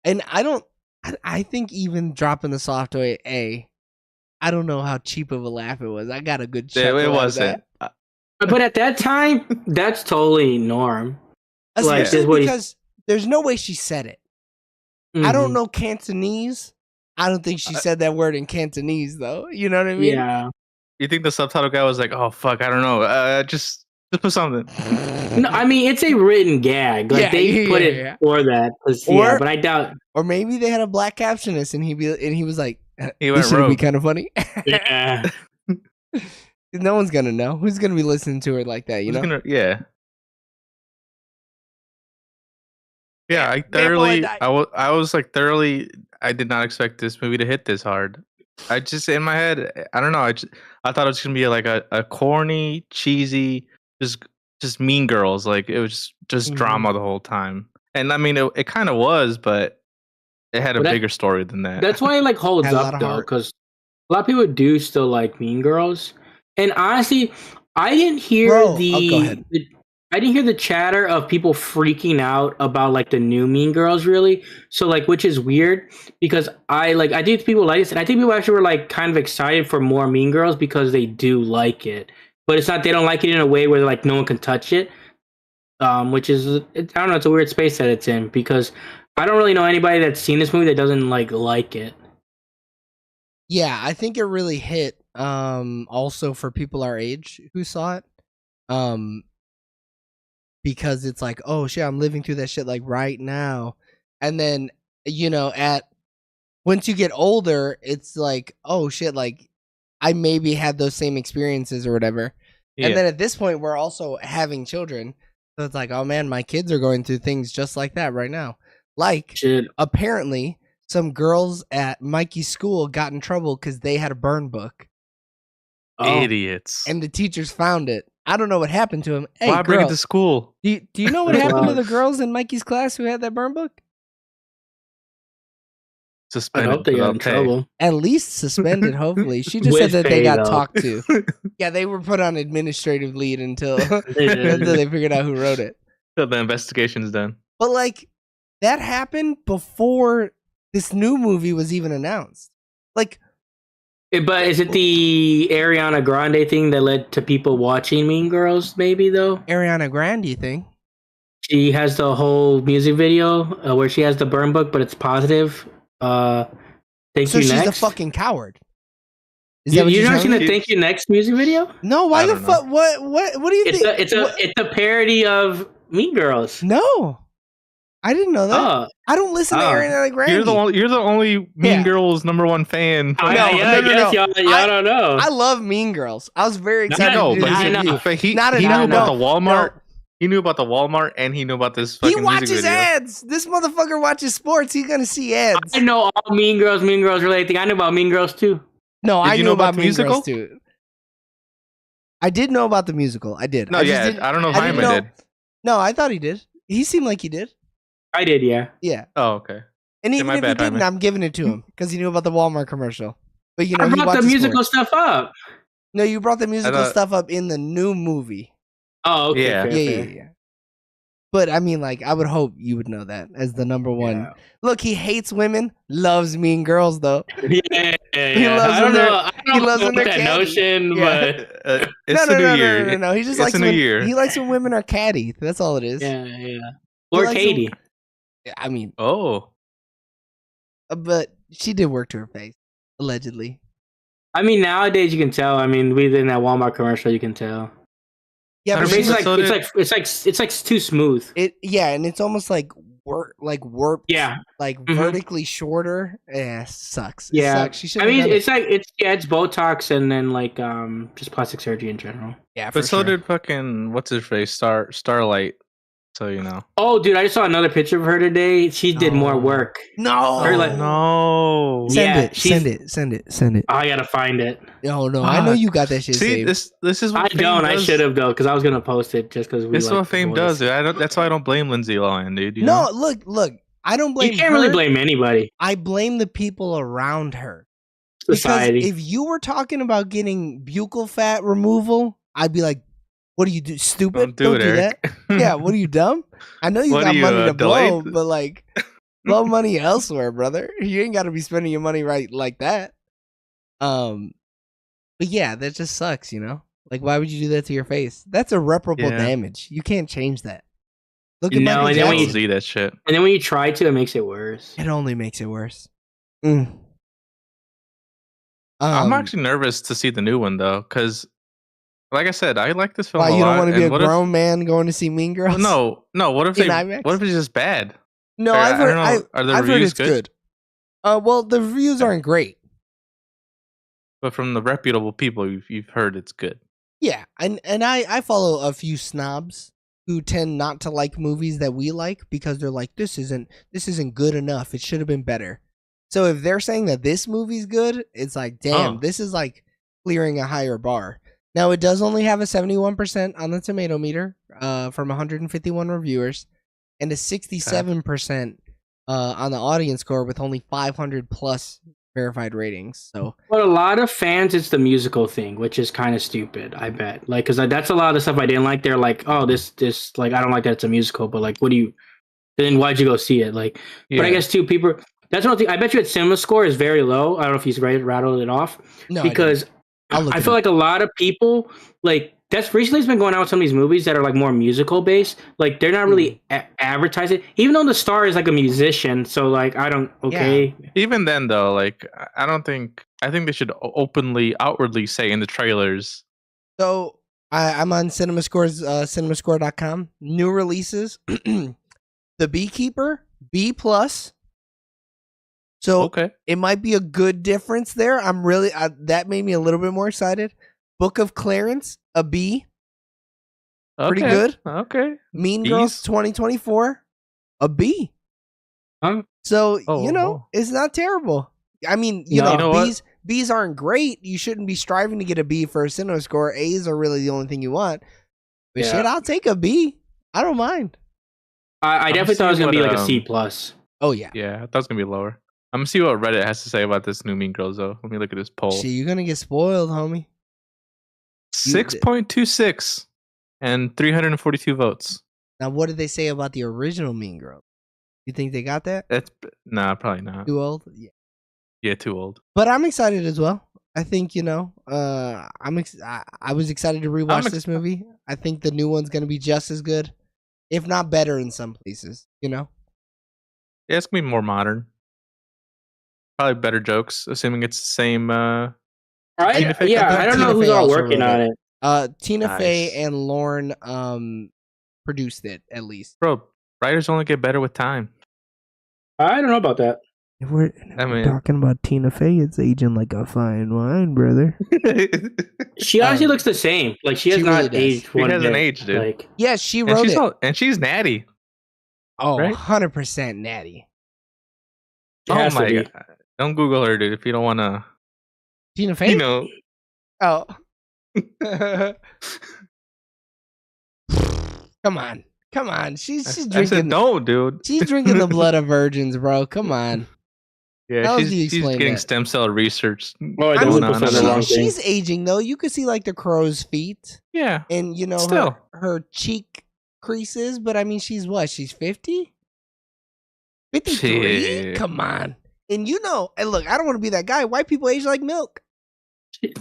And I think even dropping the soft way, I don't know how cheap of a laugh it was. I got a good chuckle. It wasn't. But at that time, that's totally norm. Because there's no way she said it. Mm-hmm. I don't know Cantonese. I don't think she said that word in Cantonese, though. You know what I mean? Yeah. You think the subtitle guy was like, oh, fuck, I don't know. Just put something. No, I mean, it's a written gag. Like, they put it for that. But I doubt. Or maybe they had a black captionist and he was like, this should be kind of funny. Yeah. No one's going to know. Who's going to be listening to her like that, you know? Yeah. Yeah, I thoroughly. I was like thoroughly. I did not expect this movie to hit this hard. I just in my head, I don't know. I thought it was gonna be like a corny, cheesy, just Mean Girls. Like it was just drama the whole time. And I mean, it kind of was, but it had a bigger story than that. That's why it like holds up though, because a lot of people do still like Mean Girls. And honestly, I didn't hear I didn't hear the chatter of people freaking out about like the new Mean Girls really. So like, which is weird because I think people like this, and I think people actually were like kind of excited for more Mean Girls because they do like it, but it's not, they don't like it in a way where like no one can touch it. Which is, I don't know, it's a weird space that it's in because I don't really know anybody that's seen this movie that doesn't like it. Yeah, I think it really hit also for people our age who saw it. Because it's like, oh shit, I'm living through that shit like right now. And then, you know, once you get older, it's like, oh shit, like I maybe had those same experiences or whatever. Yeah. And then at this point, we're also having children. So it's like, oh man, my kids are going through things just like that right now. Like, apparently, some girls at Mikey's school got in trouble because they had a burn book. Idiots. And the teachers found it. I don't know what happened to him. Hey, why bring it to school? Do you know what happened to the girls in Mikey's class who had that burn book? Suspended. I hope they got in trouble. At least suspended, hopefully. She just said that they got talked to. Yeah, they were put on administrative leave until they figured out who wrote it. Until the investigation's done. But like, that happened before this new movie was even announced. Like, but is it the Ariana Grande thing that led to people watching Mean Girls, maybe, though? Ariana Grande thing? She has the whole music video where she has the burn book, but it's positive. Thank You Next. So she's a fucking coward. You're not seen the Thank You Next music video? No, why the fuck? What do you think? It's a parody of Mean Girls. No. I didn't know that. I don't listen to Ariana Grande. You're the only Mean Girls #1 fan. No. Y'all don't know. I love Mean Girls. I was very excited to do this. He knew about the Walmart. He knew about the Walmart, and he knew about this fucking music video. He watches ads. This motherfucker watches sports. He's gonna see ads. I know all Mean Girls related thing. I knew about Mean Girls too. No, I knew about Mean Girls too. I did know about the musical. I did. No, I don't know if Hyman did. No, I thought he did. He seemed like he did. I did, yeah. Yeah. Oh, okay. And even if he didn't, I'm giving it to him because he knew about the Walmart commercial. But you know, I brought the musical stuff up. No, you brought the musical stuff up in the new movie. Oh, okay. Yeah. But I mean, like, I would hope you would know that as the #1. Yeah. Look, he hates women, loves Mean Girls though. Yeah. He loves them. He loves them. That notion, but it's a new year. No. He just likes when he likes when women are catty. That's all it is. Yeah. Or Katie. I mean, but she did work to her face, allegedly. I mean, nowadays you can tell. I mean, within that Walmart commercial, you can tell. Yeah, but it's like too smooth. And it's almost like warped. Yeah, vertically shorter. Yeah, sucks. Yeah, sucks. I mean, it's Botox and then like just plastic surgery in general. Yeah, but so did fucking what's his face Starlight. So you know. Oh, dude! I just saw another picture of her today. She did more work. No, no. Send it. I gotta find it. No. I know you got that shit. See, saved. this is what I don't. I should have though, because I was gonna post it just because we. This is what Fame does. Dude. That's why I don't blame Lindsay Lohan, dude. You know? Look. I don't blame. You can't really blame anybody. I blame the people around her. Society. Because if you were talking about getting buccal fat removal, I'd be like, what do you do? Stupid? Don't do that. Yeah, what are you, dumb? I know you got money to blow, but like, blow money elsewhere, brother. You ain't got to be spending your money right like that. But yeah, that just sucks, you know? Like, why would you do that to your face? That's irreparable damage. You can't change that. Look at Michael Jackson. And then see that shit. And then when you try to, it makes it worse. It only makes it worse. I'm actually nervous to see the new one, though, because like I said, I like this film a lot. Why, you don't want to be a grown man going to see Mean Girls? No. What if it's just bad? No, I've heard. Are the reviews good? Well, the reviews aren't great. But from the reputable people, you've heard it's good. Yeah, and I follow a few snobs who tend not to like movies that we like because they're like, this isn't good enough. It should have been better. So if they're saying that this movie's good, it's like, damn, this is like clearing a higher bar. Now, it does only have a 71% on the tomato meter from 151 reviewers and a 67% on the audience score with only 500 plus verified ratings. So, but a lot of fans, it's the musical thing, which is kind of stupid, I bet. Like, because that's a lot of the stuff I didn't like. They're like, oh, this, like, I don't like that it's a musical, but like, then why'd you go see it? Like, but I guess too, people, that's one thing. I bet you its cinema score is very low. I don't know if he's rattled it off. No, because I feel like a lot of people, like, that's recently has been going out with some of these movies that are like more musical based. Like, they're not really advertising, even though the star is like a musician. So, like, okay. Yeah. Even then, though, like, I think they should outwardly say in the trailers. So, I'm on CinemaScores, cinemascore.com. New releases The Beekeeper, B+. So, it might be a good difference there. I'm really, that made me a little bit more excited. Book of Clarence, a B. Pretty good. Okay. Mean Girls 2024, a B. So, it's not terrible. I mean, B's aren't great. You shouldn't be striving to get a B for a cinema score. A's are really the only thing you want. But shit, I'll take a B. I don't mind. I definitely thought it was going to be like a C+. Oh, yeah. Yeah, I thought it was going to be lower. I'm going to see what Reddit has to say about this new Mean Girls, though. Let me look at this poll. Shit, you're going to get spoiled, homie. 6.26 and 342 votes. Now, what did they say about the original Mean Girls? You think they got that? Nah, probably not. Too old? Yeah, too old. But I'm excited as well. I think, I was excited to rewatch this movie. I think the new one's going to be just as good, if not better in some places, Yeah, it's going to be more modern. Probably better jokes, assuming it's the same... I don't know who's all working on it. Tina Fey and Lorne produced it, at least. Bro, writers only get better with time. I don't know about that. If we're talking about Tina Fey, it's aging like a fine wine, brother. She honestly looks the same. Like, she has not aged. She hasn't aged, dude. Like, yeah, she wrote it. And she's natty. Oh, right? 100% natty. Oh my God. Don't Google her, dude, if you don't want to... Tina Fey? Oh. Come on. She's drinking. I said don't, dude. She's drinking the blood of virgins, bro. Come on. Yeah, she's getting stem cell research. She's aging though. You could see like the crow's feet. Yeah, and her cheek creases. But I mean, she's what? She's 50. 53. Come on. And and look, I don't want to be that guy. White people age like milk.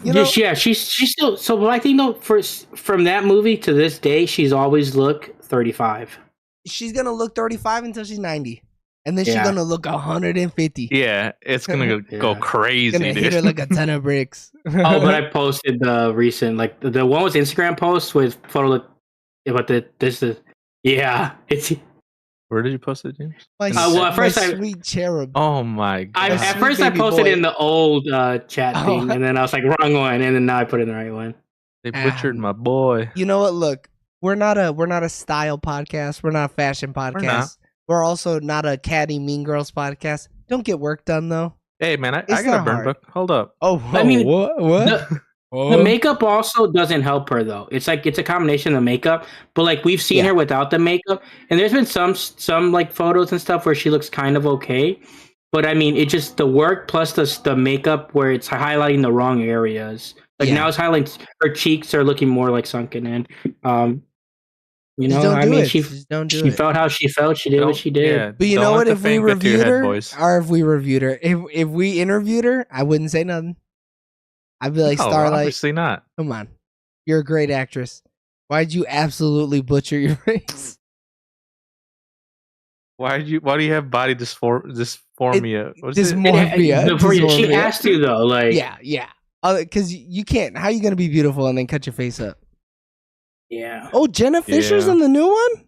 Yeah, she's still. So I think though, from that movie to this day, she's always looked 35. She's gonna look 35 until she's 90, and then she's gonna look 150. Yeah, it's gonna go crazy. Gonna hit her like a ton of bricks. Oh, but I posted the recent, like the one with Instagram post with photo about this is it's. Where did you post it, James? At first, sweet cherub. Oh my God! At first, I posted in the old chat thing, and then I was like, wrong one, and then now I put in the right one. They butchered my boy. You know what? Look, we're not a style podcast. We're not a fashion podcast. We're also not a catty Mean Girls podcast. Don't get work done though. Hey man, I got a burn book. Hold up. Oh, I mean, what? The makeup also doesn't help her though. It's like it's a combination of makeup, but like we've seen her without the makeup, and there's been some like photos and stuff where she looks kind of okay. But I mean, it just the work plus the makeup where it's highlighting the wrong areas. Like now it's highlighting her cheeks are looking more like sunken in. She felt how she felt. She did what she did. Yeah, but you know what? If we reviewed her, or if we reviewed her, if we interviewed her, I wouldn't say nothing. I'd be like, Starlight. Obviously not. Come on. You're a great actress. Why'd you absolutely butcher your face? Why do you have body dysphoria? Dysmorphia. She has to though. Like yeah. Because you can't. How are you gonna be beautiful and then cut your face up? Yeah. Oh, Jenna Fisher's in the new one?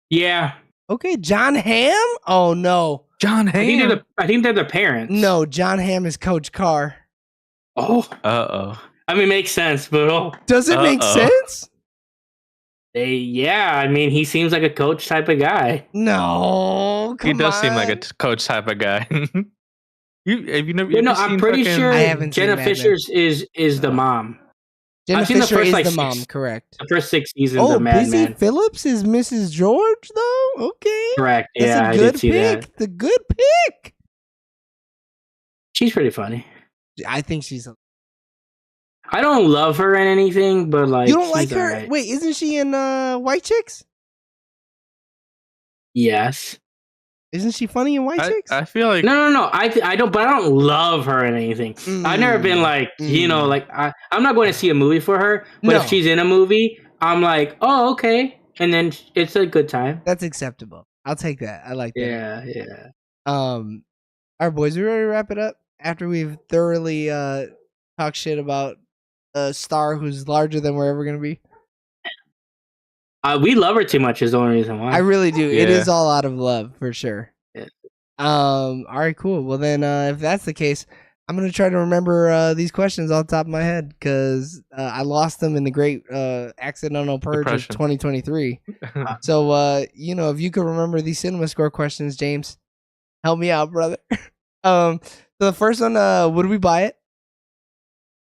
Yeah. Okay, John Hamm? Oh no. John Hamm. I think they're the parents. No, John Hamm is Coach Carr. Oh. Uh-oh. I mean, it makes sense, but Does it make sense? I mean, he seems like a coach type of guy. No, He does seem like a on. coach type of guy. Have you never? You know, seen I'm pretty fucking- sure I haven't seen Jenna Mad Men. Fisher's is the mom. Jenna I've seen the Fisher first, is like, the 6 mom, correct. The first 6 seasons Oh, of Mad Busy Men. Phillips is Mrs. George, though? Okay. Correct. That's Yeah, a I good did see pick. that. The good pick. She's pretty funny. I think she's. I don't love her in anything, but like You don't like she's her? alright. Wait, isn't she in White Chicks? Yes. Isn't she funny in White Chicks? I feel like No. I don't. But I don't love her in anything. I've never been like like I'm not going to see a movie for her. But No. if she's in a movie, I'm like, oh okay, and then it's a good time. That's acceptable. I'll take that. I like that. Yeah. All right, boys, we ready to wrap it up after we've thoroughly talked shit about a star who's larger than we're ever gonna be? We love her too much is the only reason why. I really do. It Yeah. is all out of love for sure. Yeah. All right, cool. Well then, if that's the case, I'm gonna try to remember these questions off the top of my head because I lost them in the great accidental purge of Depression. 2023. So if you could remember these cinema score questions, James, help me out, brother. So the first one, would we buy it?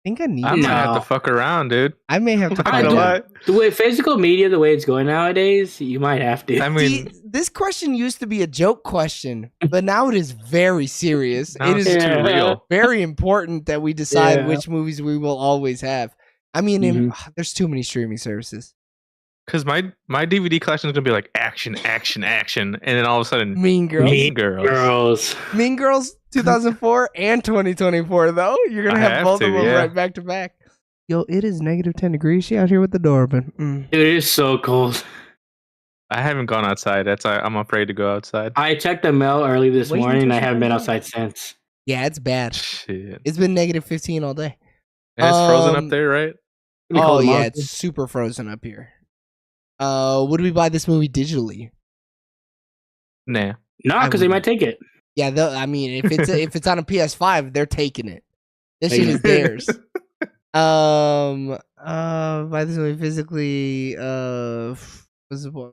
I think I need. I to. might have No. to fuck around, dude. I may have to Not find gonna out. lie. The way physical media, the way it's going nowadays, you might have to. I mean, This question used to be a joke question, but now it is very serious. now It it's is too Yeah. real. very important that we decide Yeah. which movies we will always have. I mean, there's too many streaming services. Because my DVD collection is gonna be like action, action, action, and then all of a sudden, Mean Girls. Mean Girls. Girls. Mean Girls 2004 and 2024, though. You're going to I have have both to, of them yeah. right back to back. Yo, it is negative 10 degrees. She out here with the door open. It is so cold. I haven't gone outside. I'm afraid to go outside. I checked the mail early this Wait morning. until I she haven't been comes outside since. Yeah, it's bad. Shit. It's been negative 15 all day. And it's frozen Um, up there, right? It's gonna be Oh, cold yeah, tomorrow. it's super frozen up here. Would we buy this movie digitally? Nah. Nah, because they might take it. Yeah, I mean, if it's on a PS5, they're taking it. This shit is theirs. Buy this movie physically. What's the point?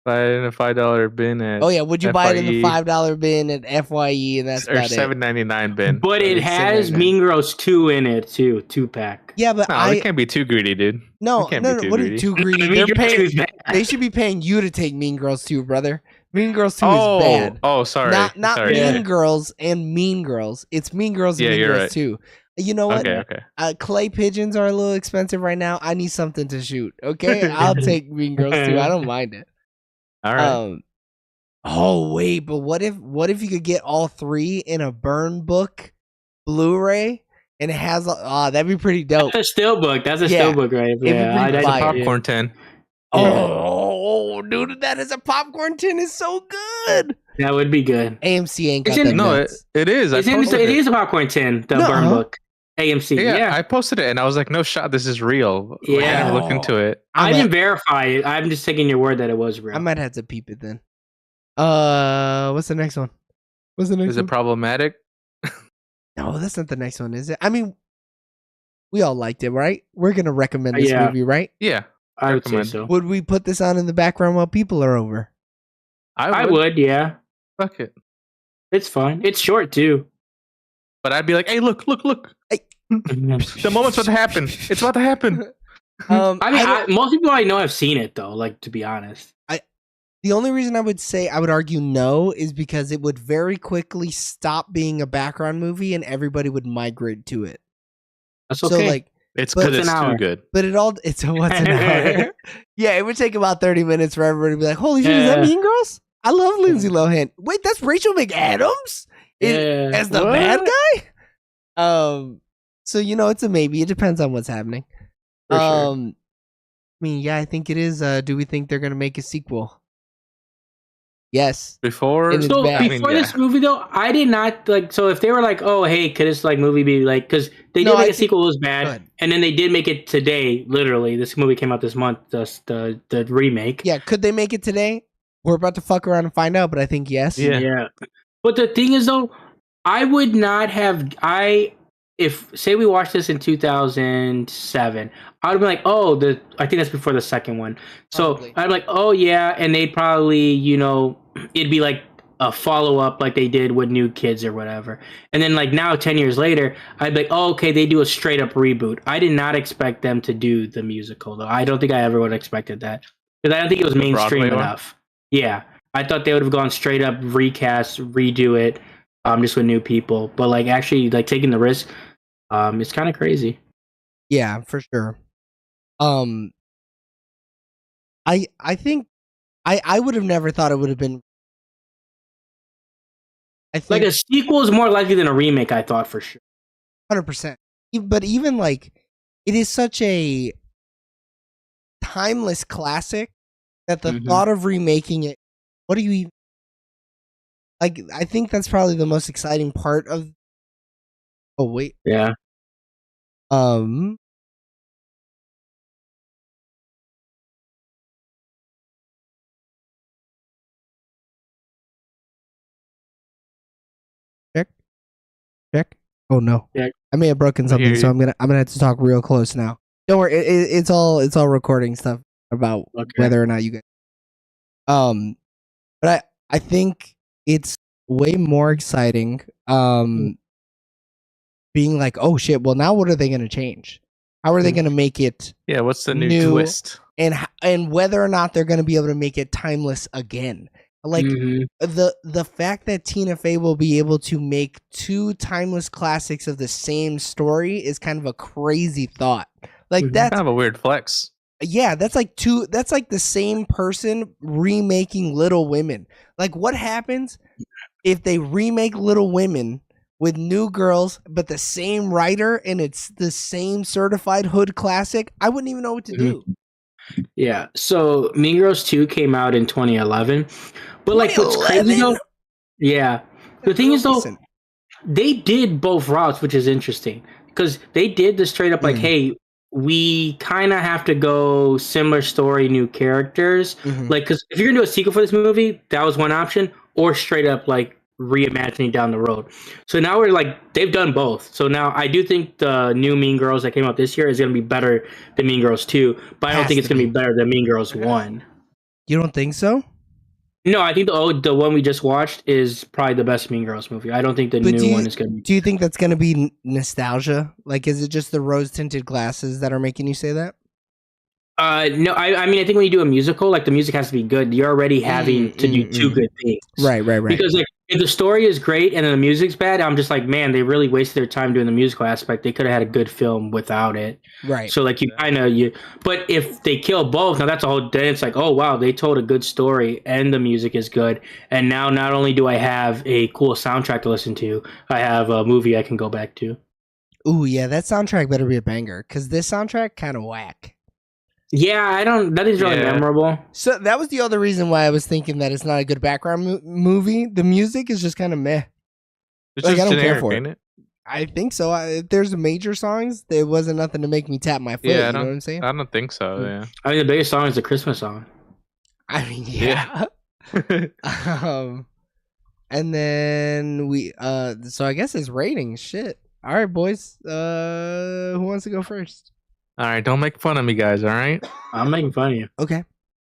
Buy it in a $5 bin at Oh yeah, would you buy it in the FYE. $5 bin at FYE, and that's or about it. $7.99 bin. But it It's has $7.99. Mean Girls 2 in it too. 2-pack. Yeah, but No, I they can't be too greedy, dude. no we can't no be no. too What are greedy. you too greedy? Mean They're Girls paying. 2 is bad. They should be paying you to take Mean Girls 2, brother. Mean Girls 2 is bad. Oh, sorry. Not sorry. Mean Yeah. Girls and Mean Girls. It's Mean Girls and Yeah, Mean you're Girls right. 2. You know what? Okay. Clay pigeons are a little expensive right now. I need something to shoot. Okay, I'll take Mean Girls 2. I don't mind it. All right. Oh wait, but what if you could get all three in a burn book Blu-ray and it has that'd be pretty dope. That's a steelbook. That's a Yeah. steelbook, right? be Yeah, pretty I'd fire. buy it. Popcorn 10. Oh, dude, that is a popcorn tin is so good. That would be good. AMC ain't got It's in- that No, nuts. it is. It is a popcorn tin, the No. burn book. AMC. Yeah, Yeah. I posted it and I was like, no shot, this is real. Yeah. I had to look into it. I I'm didn't verify it. I'm just taking your word that it was real. I might have to peep it then. What's the next one? What's the next Is one? it problematic? No, that's not the next one, is it? I mean, we all liked it, right? We're gonna recommend this Yeah. movie, right? Yeah, I would say recommend. so. Would we put this on in the background while people are over? I would, yeah. Fuck it. It's fun. It's short too. But I'd be like, hey, look. The moment's about to happen. It's about to happen. I mean, most people I know have seen it though. Like, to be honest, The only reason I would argue no is because it would very quickly stop being a background movie and everybody would migrate to it. that's okay. So like, It's But because it's it's an too hour. good. but it's a what's an hour? Yeah, it would take about 30 minutes for everybody to be like, holy shit, is that Yeah. Mean Girls? I love Lindsay Lohan. Wait, that's Rachel McAdams yeah. as the What? bad guy? So it's a maybe. It depends on what's happening. For sure. I mean, yeah, I think it is. Do we think they're gonna make a sequel? Yes. Before, It is So bad. before this movie though, I did not like. So if they were like, "Oh, hey, could this like movie be like?" Because they No, did I make a think- sequel, it was Go bad, ahead. and then they did make it today. Literally, this movie came out this month. The remake. Yeah, could they make it today? We're about to fuck around and find out, but I think yes. Yeah. But the thing is though, I would not have. if say we watched this in 2007, I would be like, oh, I think that's before the second one. So Probably. I'd be like, oh yeah, and they'd probably, it'd be like a follow up like they did with New Kids or whatever. And then like now 10 years later, I'd be like, oh, okay, they do a straight up reboot. I did not expect them to do the musical though. I don't think I ever would have expected that because I don't think it was mainstream enough. Yeah, I thought they would have gone straight up recast, redo it, just with new people. But like actually like taking the risk, it's kind of crazy. Yeah, for sure. I think I would have never thought it would have been. I think like a sequel is more likely than a remake. I thought for sure. 100%. But even like, it is such a timeless classic that the thought of remaking it. What do you even like? I think that's probably the most exciting part of. Oh wait. Yeah. Check. Oh no. Yeah. I may have broken something, so I'm gonna have to talk real close now. Don't worry. It's all recording stuff about whether or not you get. But I think it's way more exciting. Being like, oh shit. Well, now what are they gonna change? How are they gonna make it? Yeah. What's the new twist? And whether or not they're gonna be able to make it timeless again. Like the fact that Tina Fey will be able to make two timeless classics of the same story is kind of a crazy thought. Like that's kind of a weird flex. Yeah, that's like the same person remaking Little Women. Like what happens if they remake Little Women with new girls but the same writer and it's the same certified hood classic? I wouldn't even know what to do. Yeah. So Mean Girls 2 came out in 2011. But like what's crazy though? Yeah. The thing is though, they did both routes, which is interesting. Because they did the straight up like, hey, we kind of have to go similar story, new characters. Like, because if you're gonna do a sequel for this movie, that was one option, or straight up like reimagining down the road. So now we're like, they've done both. So now I do think the new Mean Girls that came out this year is gonna be better than Mean Girls 2, but I don't think it's gonna be better than Mean Girls 1. You don't think so? No, I think the one we just watched is probably the best Mean Girls movie. I don't think the new one is going to be. Do you think that's going to be nostalgia? Like, is it just the rose-tinted glasses that are making you say that? No, I mean, I think when you do a musical, like the music has to be good. You're already having to do two good things. Right. Because like if the story is great and then the music's bad, I'm just like, man, they really wasted their time doing the musical aspect. They could have had a good film without it. Right. So like but if they kill both, now that's a whole. Then it's like, oh wow, they told a good story and the music is good. And now not only do I have a cool soundtrack to listen to, I have a movie I can go back to. Ooh, yeah, that soundtrack better be a banger because this soundtrack kind of whack. Yeah, nothing's really memorable. So that was the other reason why I was thinking that it's not a good background movie. The music is just kind of meh. It's like, just I don't care for it. I think so. If there's major songs, there wasn't nothing to make me tap my foot. Yeah, you know what I'm saying? I don't think so. Yeah. I mean, the biggest song is the Christmas song. I mean, yeah. And then we so I guess it's ratings. Shit. All right, boys. Who wants to go first? All right, don't make fun of me, guys. All right, I'm making fun of you. Okay,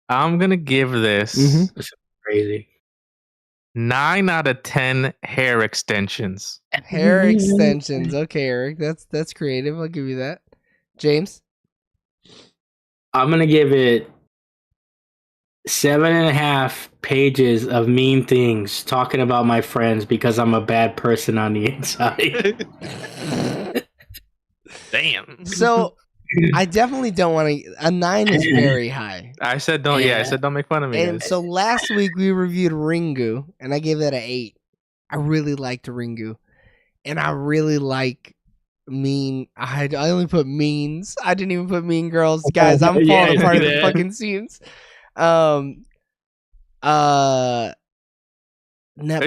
I'm gonna give this. This is crazy. 9 out of 10 hair extensions. Hair extensions. Okay, Eric, that's creative. I'll give you that. James, I'm gonna give it 7.5 pages of mean things talking about my friends because I'm a bad person on the inside. Damn. So. I definitely don't want to. A 9 is very high. I said don't. Yeah, I said don't make fun of me. And so last week we reviewed Ringu, and I gave that an 8. I really liked Ringu, and I really like Mean. I only put Means. I didn't even put Mean Girls, guys. I'm falling apart of the fucking scenes. They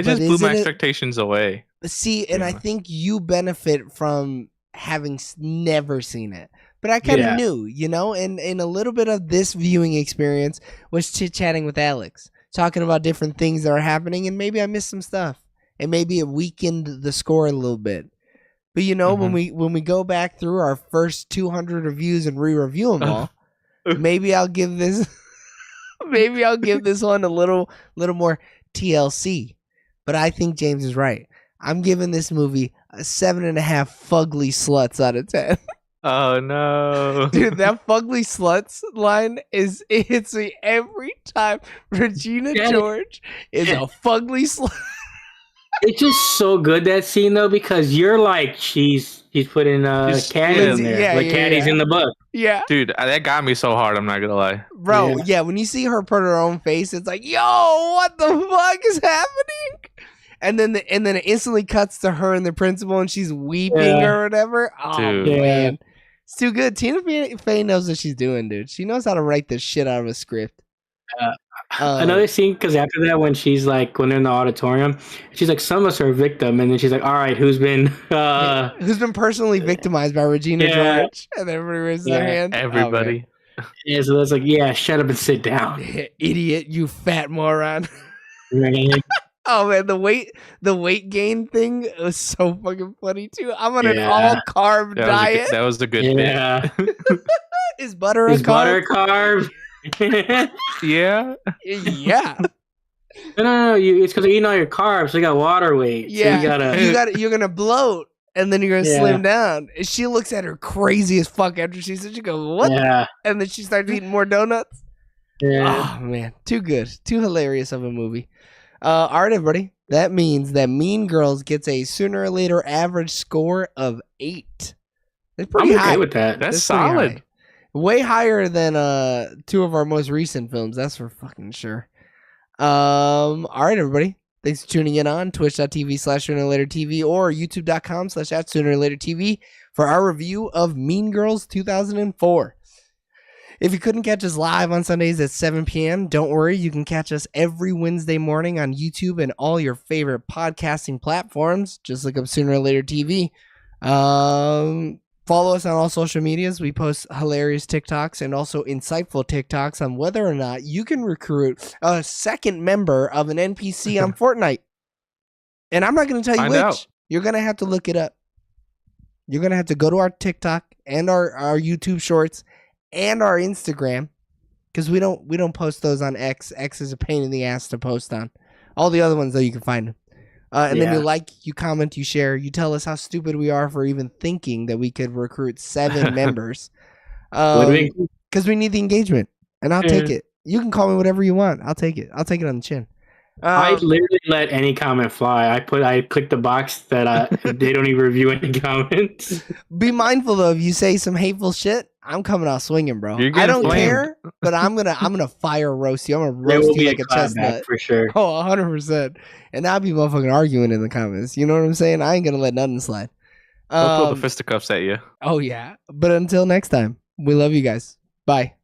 just blew my expectations away. See, and I think you benefit from having never seen it. But I kind of knew, you know, and a little bit of this viewing experience was chit-chatting with Alex, talking about different things that are happening, and maybe I missed some stuff, and maybe it weakened the score a little bit. But when we go back through our first 200 reviews and re-review them all, maybe I'll give this one a little more TLC. But I think James is right. I'm giving this movie a 7.5 fugly sluts out of 10. Oh no, dude! That fugly sluts line it hits me every time. Regina George is a fugly slut. It's just so good, that scene though, because you're like, she's putting Caddy in there, Caddy's in the book. Yeah, dude, that got me so hard. I'm not gonna lie, bro. Yeah, when you see her put her own face, it's like, yo, what the fuck is happening? And then it instantly cuts to her and the principal, and she's weeping or whatever. Oh dude. man, it's too good. Tina Fey knows what she's doing, dude. She knows how to write this shit out of a script. Another scene, because after that, when she's like, when they're in the auditorium, she's like, some of us are a victim, and then she's like, all right, who's been personally victimized by Regina George? And everybody raises their hand. Everybody. Yeah, so that's like, shut up and sit down, idiot, you fat moron. Right. Oh man, the weight gain thing was so fucking funny too. I'm on an all carb diet. That was a good bit. Is butter a carb? Butter carb? Yeah. Yeah. No. It's because you're eating all your carbs. So you got water weight. Yeah. So you're gonna bloat, and then you're gonna slim down. And she looks at her crazy as fuck after she said, she goes, what? Yeah. And then she starts eating more donuts. Yeah. Oh man, too good, too hilarious of a movie. All right, everybody. That means that Mean Girls gets a Sooner or Later average score of 8. That's pretty high. I'm okay with that. That's solid. Way higher than 2 of our most recent films. That's for fucking sure. All right, everybody. Thanks for tuning in on twitch.tv/SoonerOrLaterTV or youtube.com/@SoonerOrLaterTV for our review of Mean Girls 2004. If you couldn't catch us live on Sundays at 7 p.m., don't worry. You can catch us every Wednesday morning on YouTube and all your favorite podcasting platforms. Just look up Sooner or Later TV. Follow us on all social medias. We post hilarious TikToks and also insightful TikToks on whether or not you can recruit a second member of an NPC on Fortnite. And I'm not going to tell you which. You're going to have to look it up. You're going to have to go to our TikTok and our YouTube shorts and our Instagram, because we don't post those on X. X is a pain in the ass to post on. All the other ones, though, you can find them. And then you like, you comment, you share, you tell us how stupid we are for even thinking that we could recruit 7 members. Because we need the engagement, and I'll take it. You can call me whatever you want. I'll take it. I'll take it on the chin. I literally let any comment fly. I click the box that they don't even review any comments. Be mindful though, if you say some hateful shit, I'm coming out swinging, bro. I don't care, but I'm gonna fire roast you. I'm gonna roast you like a chestnut for sure. Oh, 100%. And I'll be motherfucking arguing in the comments. You know what I'm saying? I ain't gonna let nothing slide. I'll throw the fisticuffs at you. Oh yeah. But until next time, we love you guys. Bye.